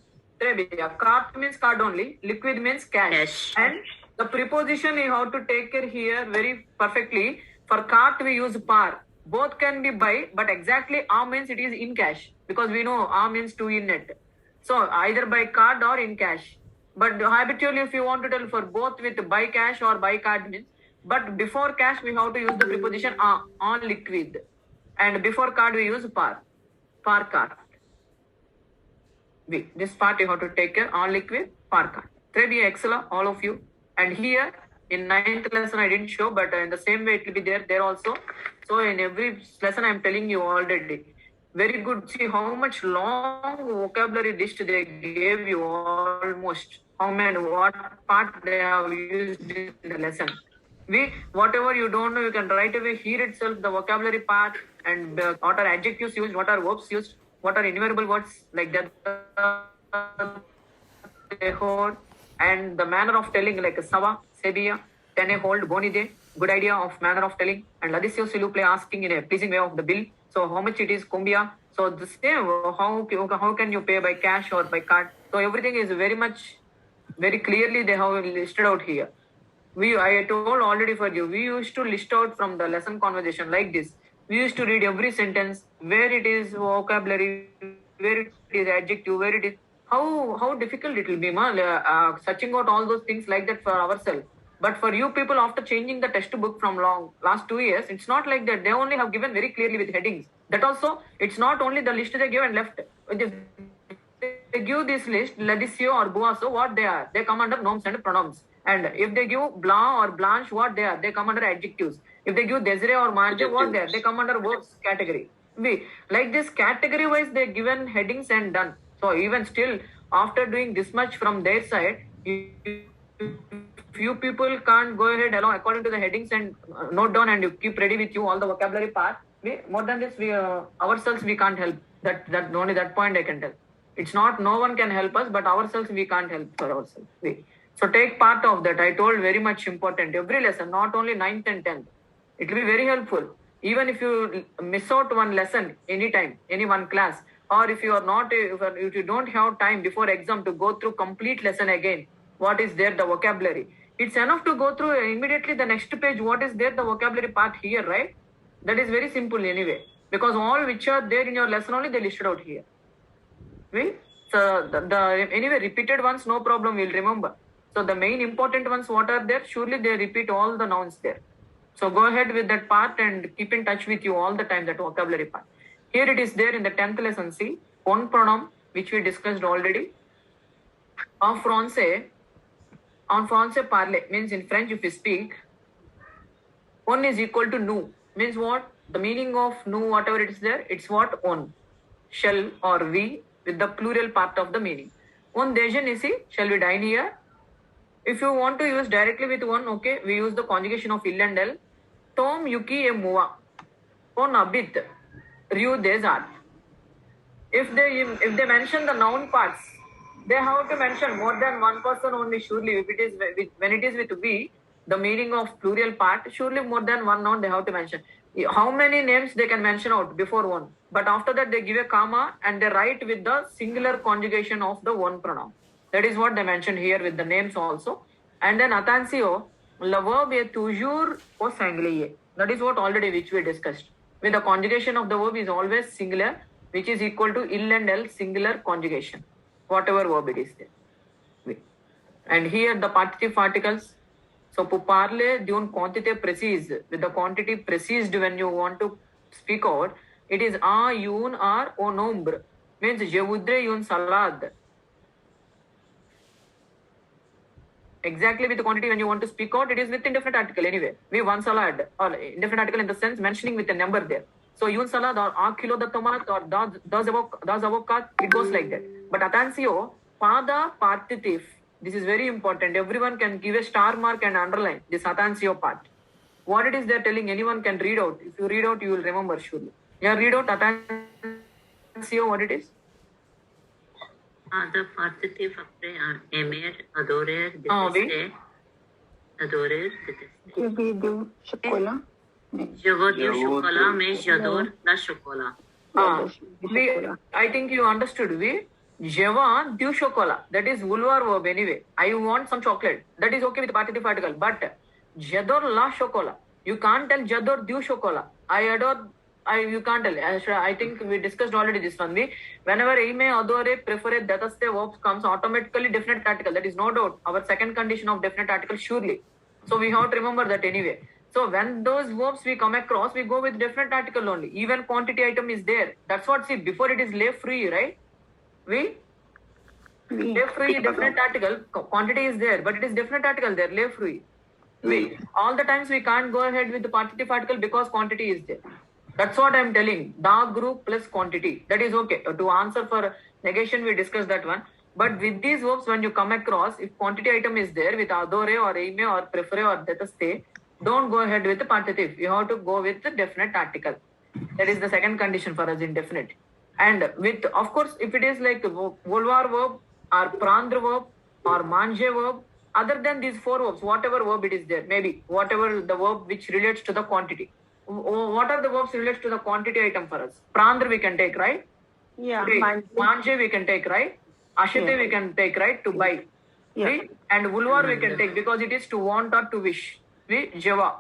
Card means card only. Liquid means cash. Cash. And The preposition you have to take care here very perfectly. For cart we use par. Both can be by, but exactly a means it is in cash because we know a means to in net. So either by card or in cash. But habitually, if you want to tell for both with by cash or by card means, but before cash we have to use the preposition on liquid, and before card we use par card. This part you have to take care on liquid par card. Thread Excel all of you, and here in 9th lesson I didn't show, but in the same way it will be there also. So in every lesson I am telling you already. Very good. See how much long vocabulary list they gave you almost. How many, what part they have used in the lesson. Whatever you don't know, you can right away hear itself the vocabulary part and what are adjectives used, what are verbs used, what are innumerable words like that. And the manner of telling like Sava, Sebia, Tene hold, Bonide, good idea of manner of telling, and Ladisio Silupple asking in a pleasing way of the bill. So how much it is Kumbia? So the same, how can you pay by cash or by card? So everything is very clearly they have listed out here. I told already for you, we used to list out from the lesson conversation like this. We used to read every sentence, where it is vocabulary, where it is adjective, where it is, how difficult it will be, searching out all those things like that for ourselves. But for you people, after changing the textbook from last 2 years, it's not like that. They only have given very clearly with headings. That also, it's not only the list they give and left. They give this list, Ladisio or Buaso, what they are. They come under nouns and pronouns. And if they give Blanc or Blanche, what they are. They come under adjectives. If they give Desiree or Marge, what they are. They come under verbs category. Like this category wise, they given headings and done. So even still, after doing this much from their side, few people can't go ahead along according to the headings and note down and you keep ready with you all the vocabulary part. More than this, ourselves we can't help. That only that point I can tell. It's not no one can help us, but ourselves we can't help for ourselves. So take part of that. I told very much important. Every lesson, not only 9th and 10th. It will be very helpful. Even if you miss out one lesson anytime, any one class, or if you are not, if you don't have time before exam to go through complete lesson again, what is there, the vocabulary. It's enough to go through immediately the next page, what is there, the vocabulary part here, right? That is very simple anyway. Because all which are there in your lesson only, they listed out here. So anyway, repeated ones, no problem, we'll remember. So the main important ones, what are there? Surely they repeat all the nouns there. So go ahead with that part and keep in touch with you all the time, that vocabulary part. Here it is there in the 10th lesson, see, one pronoun, which we discussed already. En français parler means in French if you speak, one is equal to nous. Means what? The meaning of nous, whatever it is there, it's what? On. Shall or we with the plural part of the meaning. On déjeuner ici, shall we dine here? If you want to use directly with one, okay, we use the conjugation of il and el. Tom, Yuki, et moi. On habite, rue des arts. If they mention the noun parts, they have to mention more than one person only, surely. If it is when it is with we, the meaning of plural part, surely more than one noun they have to mention. How many names they can mention out before one? But after that they give a comma and they write with the singular conjugation of the one pronoun. That is what they mentioned here with the names also. And then attention, le verb est toujours au singulier. That is what already which we discussed. With the conjugation of the verb is always singular, which is equal to il and el singular conjugation. Whatever verb it is there. And here the partitive articles. So pour parler d'une quantité précise, with the quantity precised when you want to speak out, it is un, une, or au nombre. Means je voudrais une salade. Exactly with the quantity when you want to speak out, it is with indefinite article anyway. We one salad, or indefinite article in the sense mentioning with a number there. So une salade or un kilo de tomate or dos avocado, it goes like that. But attention, pada partitive. This is very important. Everyone can give a star mark and underline this attention part. What it is they're telling, anyone can read out. If you read out, you will remember surely. Yeah, read out attention, what it is. The partitive après aimer, adorer, détester. Adorer, détester. Je veux du chocolat. Je veux du chocolat, mais j'adore la chocolat. I think you understood. Jeva du chocolat. That is vulvar verb anyway. I want some chocolate. That is okay with partitive article. But j'adore la chocolat. You can't tell j'adore du chocolat. You can't tell. I think we discussed already this one. Whenever aime, adore, prefer, detaste verbs comes automatically definite article. That is no doubt. Our second condition of definite article surely. So we have to remember that anyway. So when those verbs we come across, we go with definite article only. Even quantity item is there. That's what, see, before it is lay free, right? We lay free definite article, quantity is there, but it is definite article there, lay free. We all the times we can't go ahead with the partitive article because quantity is there. That's what I'm telling. Da group plus quantity. That is okay. To answer for negation, we discussed that one. But with these verbs, when you come across, if quantity item is there with adore or aime or prefer or detaste, don't go ahead with the partitive. You have to go with the definite article. That is the second condition for us in definite. And with, of course, if it is like vulvar verb or prandra verb or manje verb, other than these four verbs, whatever verb it is there, maybe whatever the verb which relates to the quantity. What are the verbs relates to the quantity item for us? Prandra we can take, right? Yeah. Manje we can take, right? Ashite we can take, right? To buy. Yeah. Right? And vulvar we can take because it is to want or to wish. Java,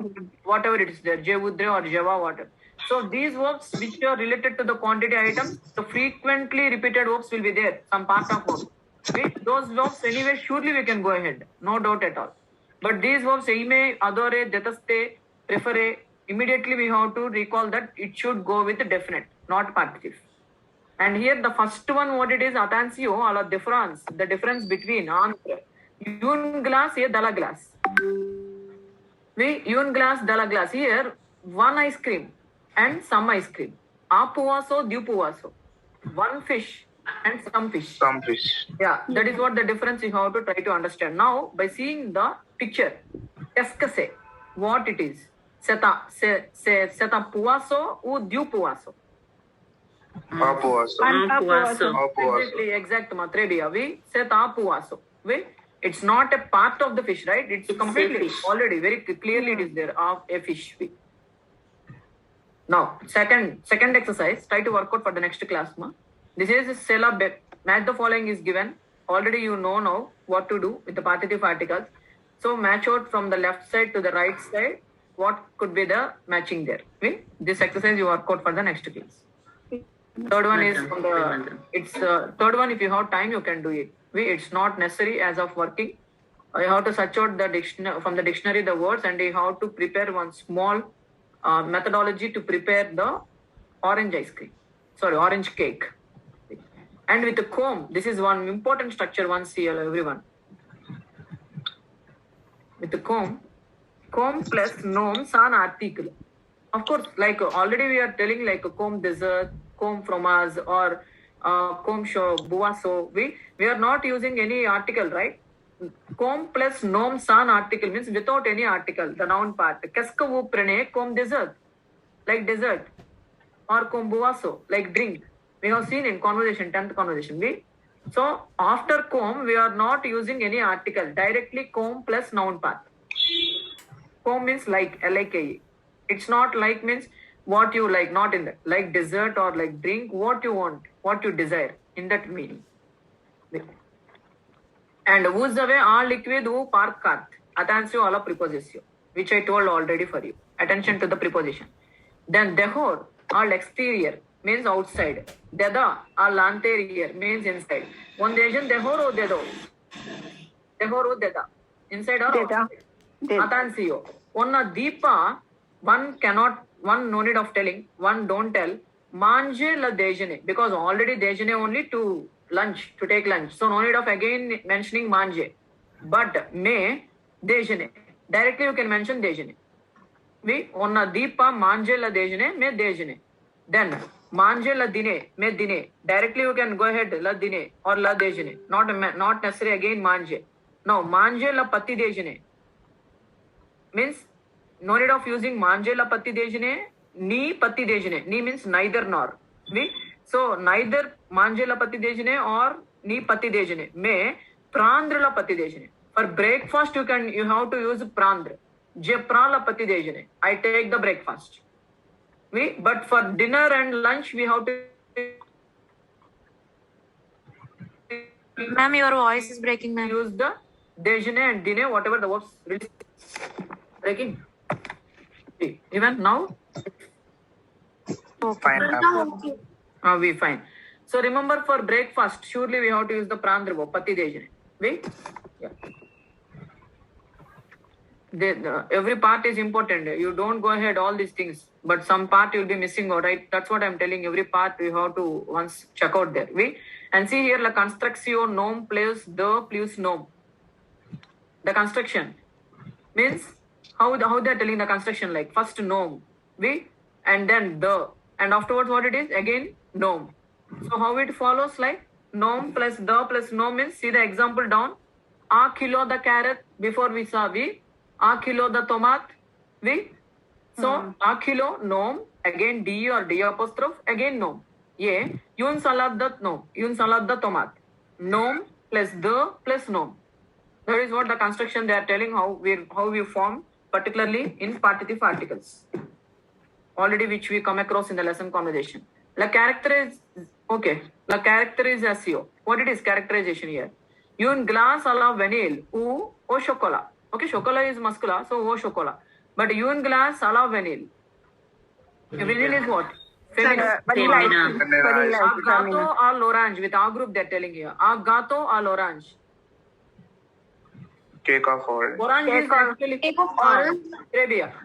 whatever it is there, Jevudre or Java, whatever. So these verbs which are related to the quantity items, the frequently repeated verbs will be there, some part of verbs. Right? Those verbs anyway, surely we can go ahead, no doubt at all. But these verbs, aime, adore, detaste, prefer, immediately we have to recall that it should go with the definite, not partitive. And here the first one, what it is, attention, ala difference, the difference between answer. Un glass, here dala glass. Un glass, dala glass. Here, one ice cream and some ice cream. Apuvaso, dupuvaso. One fish and some fish. Some fish. Yeah, that is what the difference you have to try to understand. Now, by seeing the picture, escase, what it is. Seta puvaso u dupuvaso. Apuvaso. Exact matredia. We seta puvaso. It's not a part of the fish, right? It's completely already very clearly it is there of a fish. Now, second exercise, try to work out for the next class. This is Sela match the following is given. Already you know now what to do with the partitive articles. So match out from the left side to the right side. What could be the matching there? This exercise you work out for the next class. Third one is from the, it's third one, if you have time, you can do it. It's not necessary as of working. You have to search out the dictionary, from the dictionary the words, and you have to prepare one small methodology to prepare the orange cake. And with the comb, this is one important structure once here, everyone. With the comb plus nom san article. Of course, like already we are telling like a comb dessert, comb fromage or comb show, buvaso. We are not using any article, right? Comb plus nom san article means without any article, the noun part. Qu'est-ce que vous prenez comme dessert? Like dessert. Or comme buvaso, like drink. We have seen in conversation, 10th conversation. So after comb, we are not using any article. Directly comb plus noun part. Comb means like, L-I-K-E. It's not like means what you like, not in that. Like dessert or like drink, what you want, what you desire, in that meaning. And who's the way all liquid who park cart. Attention alla preposition, which I told already for you. Attention to the preposition. Then dehor, all exterior, means outside. Deda, all anterior, means inside. One Asian dehor or dedo? Dehor or deda? Inside or outside? Attention. One deepa, one no need of telling, one don't tell. Manje la dejeuner, because already dejeuner only to lunch, to take lunch. So no need of again mentioning manje. But may dejeuner. Directly you can mention dejeuner. Onna deepa manje la dejeuner, may dejeuner. Then manje la dine, may dine. Directly you can go ahead la dine or la dejeuner. Not necessary again manje. No, manje la pati dejeuner. Means no need of using manje la pati dejeuner, ni pati dejeuner. Ni means neither nor. So neither manje la pati dejeuner or ni pati dejeuner. May prandra la pati dejeuner. For breakfast you have to use prandra. Je prend la pati dejeuner. I take the breakfast. But for dinner and lunch we have to Ma'am, your voice is breaking, ma'am. use the dejeuner and dîner, whatever the verbs really breaking. See, even now Fine. we fine. So remember, for breakfast, surely we have to use the prandra verb, pati dejeuner. We every part is important. You don't go ahead all these things, but some part you'll be missing out, right? That's what I'm telling. Every part we have to once check out there. And see here, la constructio nom plus nom. The construction means how they're telling the construction, like first nom, and then the, and afterwards what it is, again nom. So how it follows, like nom plus nom means, see the example down. A kilo the carrot, before we saw a kilo the tomato, so a kilo nom, again d or d apostrophe, again nom. Yun salad the nom, yun salad the tomato, nom plus nom. That is what the construction they are telling, how we form, particularly in partitive articles, already which we come across in the lesson conversation. La character is okay. La characterization. What it is characterization here? Un glass a la vanille ou au chocolat. Okay, chocolat is masculine, so au chocolat. But un glass a la vanille. Vanille is what? Feminine. Vanilla. A gato à l'orange, with our group they're telling here. A gato à l'orange. Cake of orange. Orange is actually Cake of orange.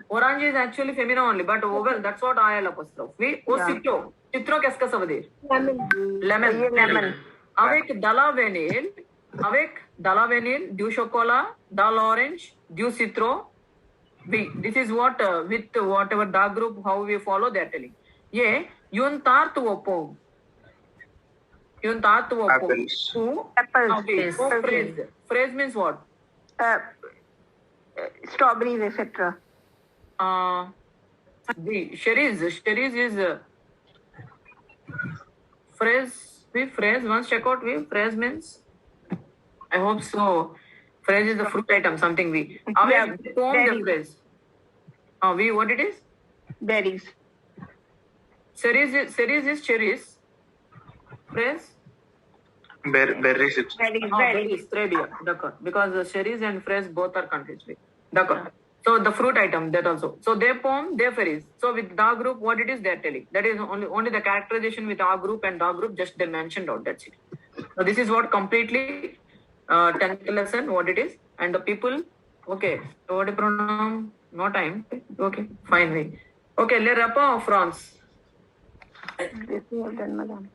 Orange is actually feminine only, but well, that's what I apostrophe. We citro. Citro qu'est-ce que ça veut dire? Lemon. Avec de la vanille, du chocolat, de l'orange, du citron. This is what with whatever dark group how we follow they are telling. Yun tart au pomme. Apples. Phrase. Phrase means what? Strawberries, etc. The cherries is phrase. Once check out phrase means. I hope so. Phrase is the fruit item, something poem the phrase. What it is? Berries. Cherries is cherries. Phrase. Berries. Berries, because the cherries and phrase both are confused. So the fruit item, that also. So their poem, their phrase. So with the group, what it is they are telling. That is only the characterization with our group and dog group, just they mentioned out. That's it. So this is what completely 10th lesson, what it is. And the people, okay. So what a pronoun? No time. Okay, fine. Okay, le repas en France.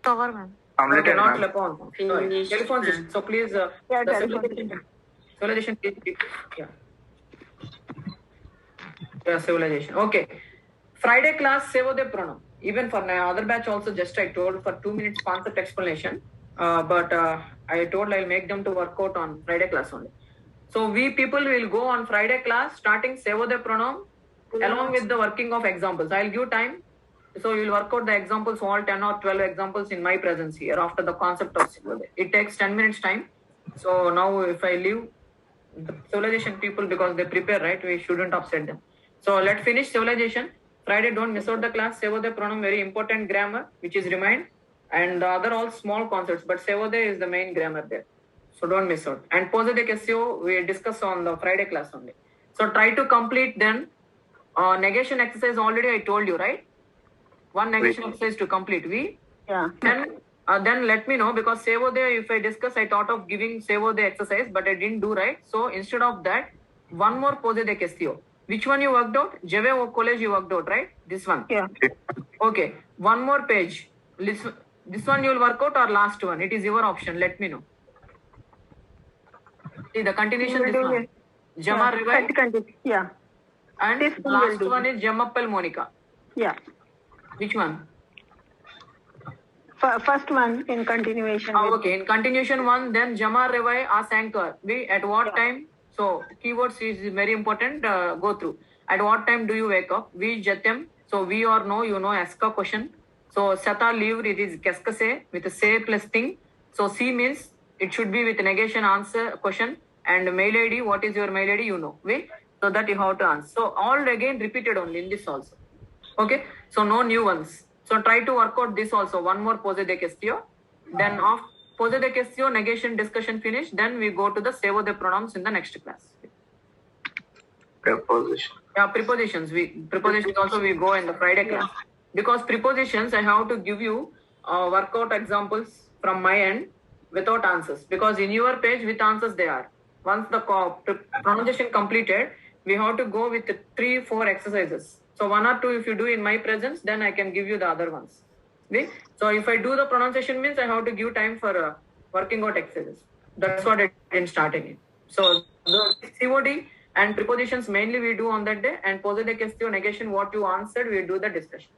Cover, ma'am. Okay, not le repas. Telephone system. So please, the civilization. Civilization. Okay. Friday class, save the pronoun. Even for my other batch also, just I told for 2 minutes concept explanation. But I told I'll make them to work out on Friday class only. So we people will go on Friday class starting save the pronoun along with the working of examples. I'll give time. So you'll work out the examples, all 10 or 12 examples in my presence here after the concept of civilization. It takes 10 minutes time. So now if I leave the civilization people because they prepare, right, we shouldn't upset them. So let's finish civilization. Friday, don't miss out the class. Save the pronoun, very important grammar, which is remind. And the other all small concepts, but Sevode is the main grammar there. So don't miss out. And pose de question we discuss on the Friday class only. So try to complete then. Negation exercise already I told you, right? One negation exercise to complete. Then let me know, because Sevode, if I discuss, I thought of giving Sevode exercise, but I didn't do, right? So instead of that, one more pose de question. Which one you worked out? Jave or college you worked out, right? This one. Yeah. Okay. One more page. This one you will work out or last one? It is your option. Let me know. See the continuation. This one. Jama Revai. Yeah. And this last one is Jamappel Monica. Yeah. Which one? First one in continuation. Okay. In continuation one, then Jama Revai as anchor. We at what time? So keywords is very important. Go through. At what time do you wake up? We Jatyam. So we or no, you know, ask a question. So Sata leave, it is qu'est-ce se with a say plus thing. So C means it should be with negation answer question. And mail ID, what is your mail ID? You know. So that you have to answer. So all again repeated only in this also. Okay. So no new ones. So try to work out this also. One more pose de question. Then pose de question, negation, discussion finished. Then we go to the save the pronouns in the next class. Preposition. Yeah, prepositions. Prepositions also we go in the Friday class. Because prepositions, I have to give you workout examples from my end without answers. Because in your page with answers they are. Once the pronunciation completed, we have to go with 3-4 exercises. So 1 or 2 if you do in my presence, then I can give you the other ones. Okay? So if I do the pronunciation means I have to give time for working out exercises. That's what I did starting it. So the COD and prepositions mainly we do on that day, and pose de question, negation, what you answered, we do the discussion.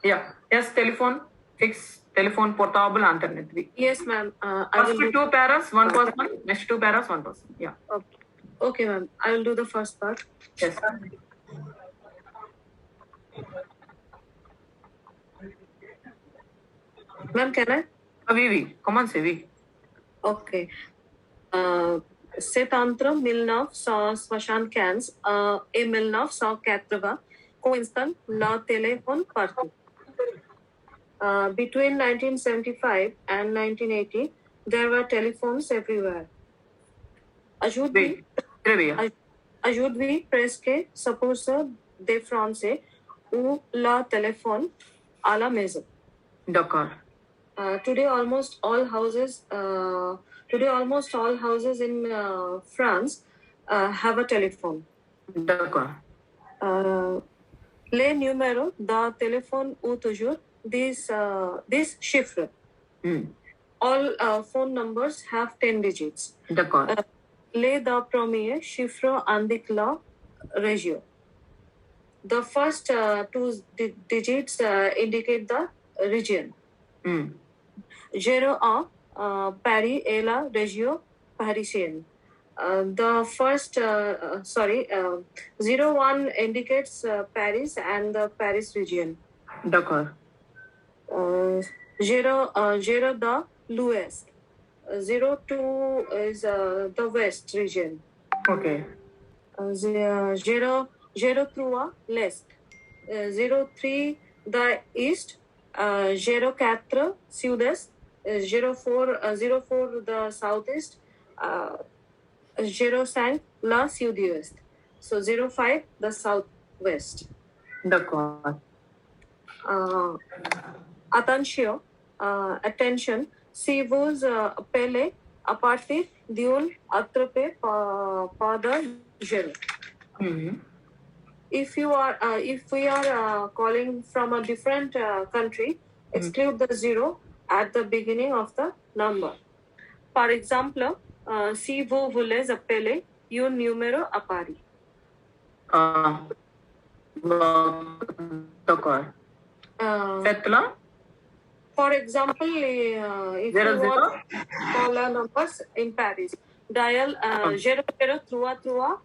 Yeah. Yes, telephone, fix, telephone, portable, internet. Yes, ma'am. First 2 paras, 1 person. Next 2 paras, 1 person. Yeah. Okay, ma'am. I will do the first part. Yes. Ma'am, can I? Oui. Come on, say oui. Okay. Cet entre Milnov sans 75 et Milnov sans 80 coïncident la téléphone partout. Between 1975 and 1980, there were telephones everywhere. Aujourd'hui, presque 100% des Français ont la téléphone à la maison. D'accord. Today, almost all houses in France have a telephone. D'accord. Les numéros de téléphone ont toujours this chiffre. All phone numbers have 10 digits. D'accord. Les deux premiers chiffres indiquent la région. The first 2 digits indicate the region. 01 Paris est la région parisienne. The first 01 indicates Paris and the Paris region. D'accord. 0 the l'ouest. 02 is the west region. Okay. 03 l'est. 03 the east. 04 sud-est. 04 the southeast. 05 la sud-ouest. So 05 the southwest. D'accord. Attention. Si vous appelez à partir d'une autre pays, pas de zéro. If we are calling from a different country, exclude the zero at the beginning of the number. Par exemple, si vous voulez appeler un numéro à Paris. D'accord. Faites-le. For example, if you want call a numbers in Paris, dial 0033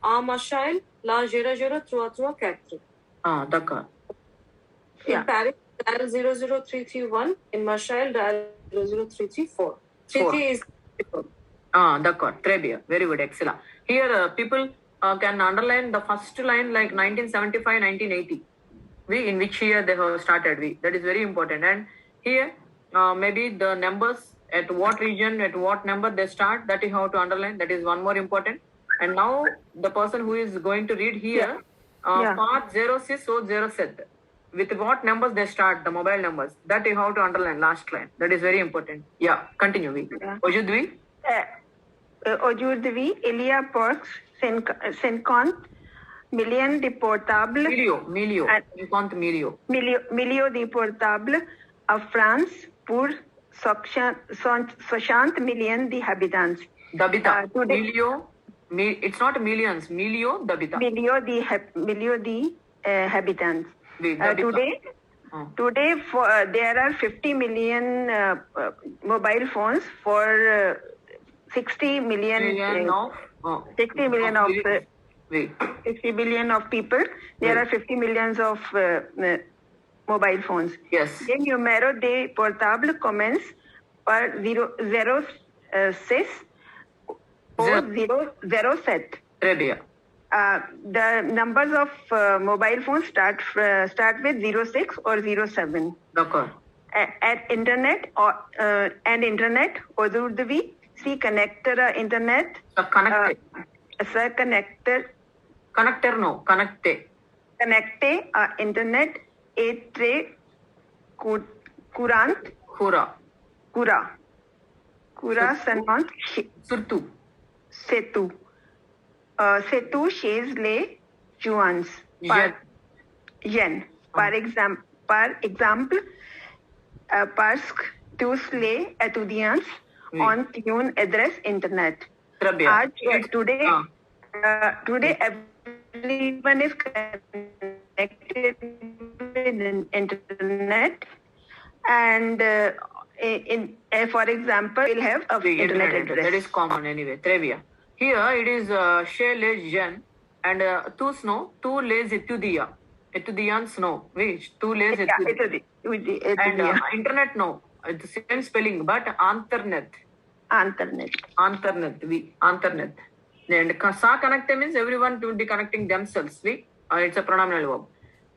à Marseille, la 00334. D'accord. In Paris, dial 00331. In Marseille, dial 00334. 33 is d'accord. Très bien. Very good. Excellent. Here, people can underline the first line like 1975, 1980. In which year they have started. That is very important. And here, maybe the numbers at what region, at what number they start, that you have to underline. That is one more important. And now the person who is going to read here, part 06 or 07. With what numbers they start, the mobile numbers. That you have to underline, last line. That is very important. Yeah, continue. Aujourd'hui, il y a pour 50 millions de portables. Millions de portables en France pour 60 millions d'habitants. It's not millions. Millions d'habitants. Today there are 50 million mobile phones for 60 million of people. There are 50 millions of mobile phones. Yes. Le numéro de portable commence par 06 ou 007. Très bien. The numbers of mobile phones start with 06 or 07. D'accord. At internet or and internet Urduvi see connector internet. Connecte. Sir connector. Connector no. Connecte. Connecte internet etre curant. Cura sanant surtout. Setu. Setu chez les juans. Yen. Par exemple, parce tous les étudiants ont une adresse internet. Today everyone is connected with internet, and for example, we'll have a internet address. That is common anyway. Très bien. Here it is chez les jeunes and tous no, tous les étudiants. Étudiants no. Which? Tous les étudiants. And internet no. It's the same spelling but internet. Internet. And sa connecte means everyone will be connecting themselves. It's a pronominal verb.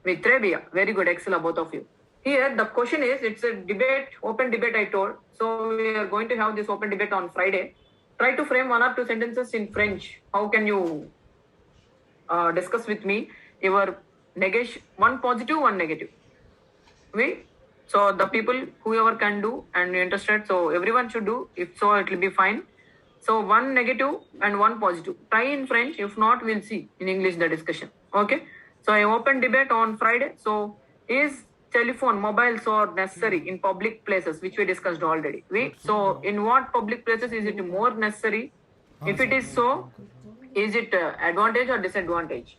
With très bien. Very good. Excellent, both of you. Here the question is, it's a debate, open debate I told. So we are going to have this open debate on Friday. Try to frame 1 or 2 sentences in French. How can you discuss with me your negation, 1 positive, 1 negative. So the people, whoever can do and interested, so everyone should do. If so, it will be fine. So 1 negative and 1 positive. Try in French. If not, we'll see in English the discussion. Okay. So I open debate on Friday. So is telephone, mobiles are necessary in public places, which we discussed already. So in what public places is it more necessary? If it is so, is it advantage or disadvantage?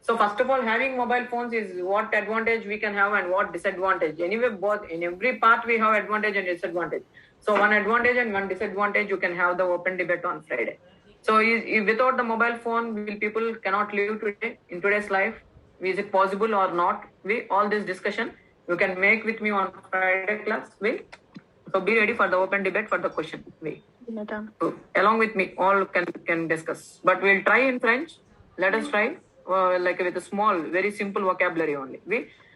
So first of all, having mobile phones is what advantage we can have and what disadvantage. Anyway, both in every part we have advantage and disadvantage. So 1 advantage and 1 disadvantage, you can have the open debate on Friday. So without the mobile phone, will people cannot live today in today's life? Is it possible or not? All this discussion you can make with me on Friday class. So be ready for the open debate for the question. So along with me, all can discuss. But we'll try in French. Let us try like with a small, very simple vocabulary only.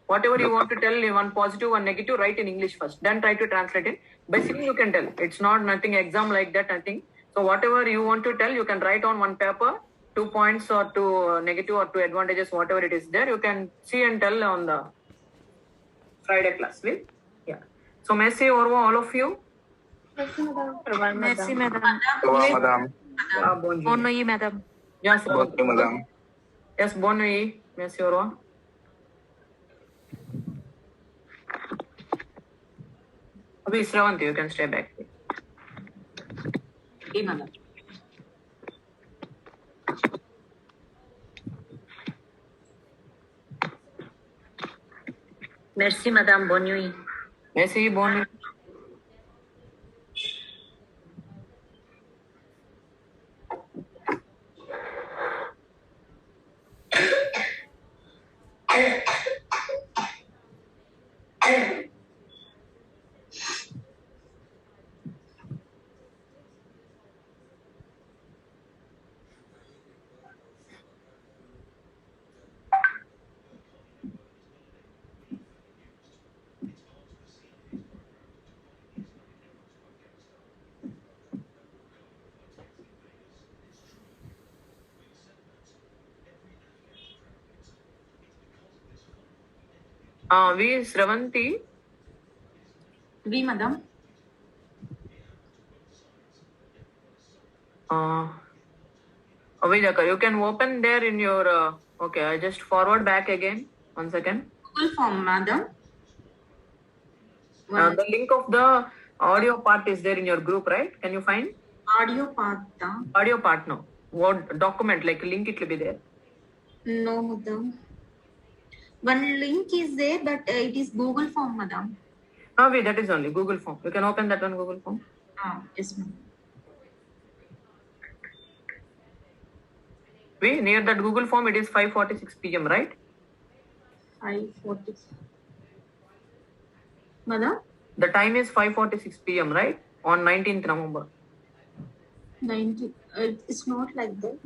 Whatever you want to tell, 1 positive, 1 negative, write in English first. Then try to translate it. Basically, you can tell. It's not nothing exam like that, nothing. So whatever you want to tell, you can write on 1 paper, 2 points or 2 negative or 2 advantages, whatever it is there. You can see and tell on the Friday class. Yeah. So merci, au revoir, all of you. Merci, madame. Merci, madame. Au revoir, madame. Bonne nuit, madame. Yes, Bonne nuit, madame. Yes, bonne nuit. Merci, au revoir. Abhi, Sravanti, you can stay back. Okay, madam. Merci, madame. Bonne nuit. Merci, bonne nuit. Sravanti. Oui, madame. Avijakar, you can open there in your. Okay, I just forward back again. 1 second. Google form, madam. The link of the audio part is there in your group, right? Can you find? Audio part. Audio part, no. Word document, like link, it will be there. No, madam. 1 link is there, but it is Google form, madam. Wait, that is only Google form. You can open that on Google form. Yes, ma'am. Near that Google form, it is 5:46 p.m., right? 5:46. Madam? The time is 5:46 p.m., right? On 19th November. 19. It's not like that.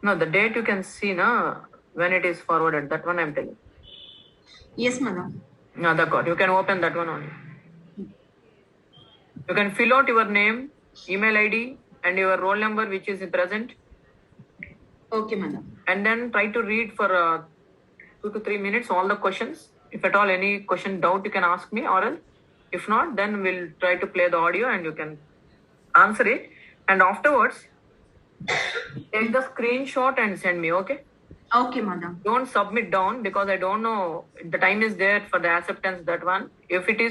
No, the date you can see na when it is forwarded. That one I'm telling. Yes, madam. No, the code. You can open that one only. You can fill out your name, email ID, and your roll number which is present. Okay, madam. And then try to read for 2 to 3 minutes all the questions. If at all any question doubt, you can ask me, or else if not, then we'll try to play the audio and you can answer it. And afterwards, take the screenshot and send me, okay? Okay, madam. Don't submit down because I don't know the time is there for the acceptance, that one. If it is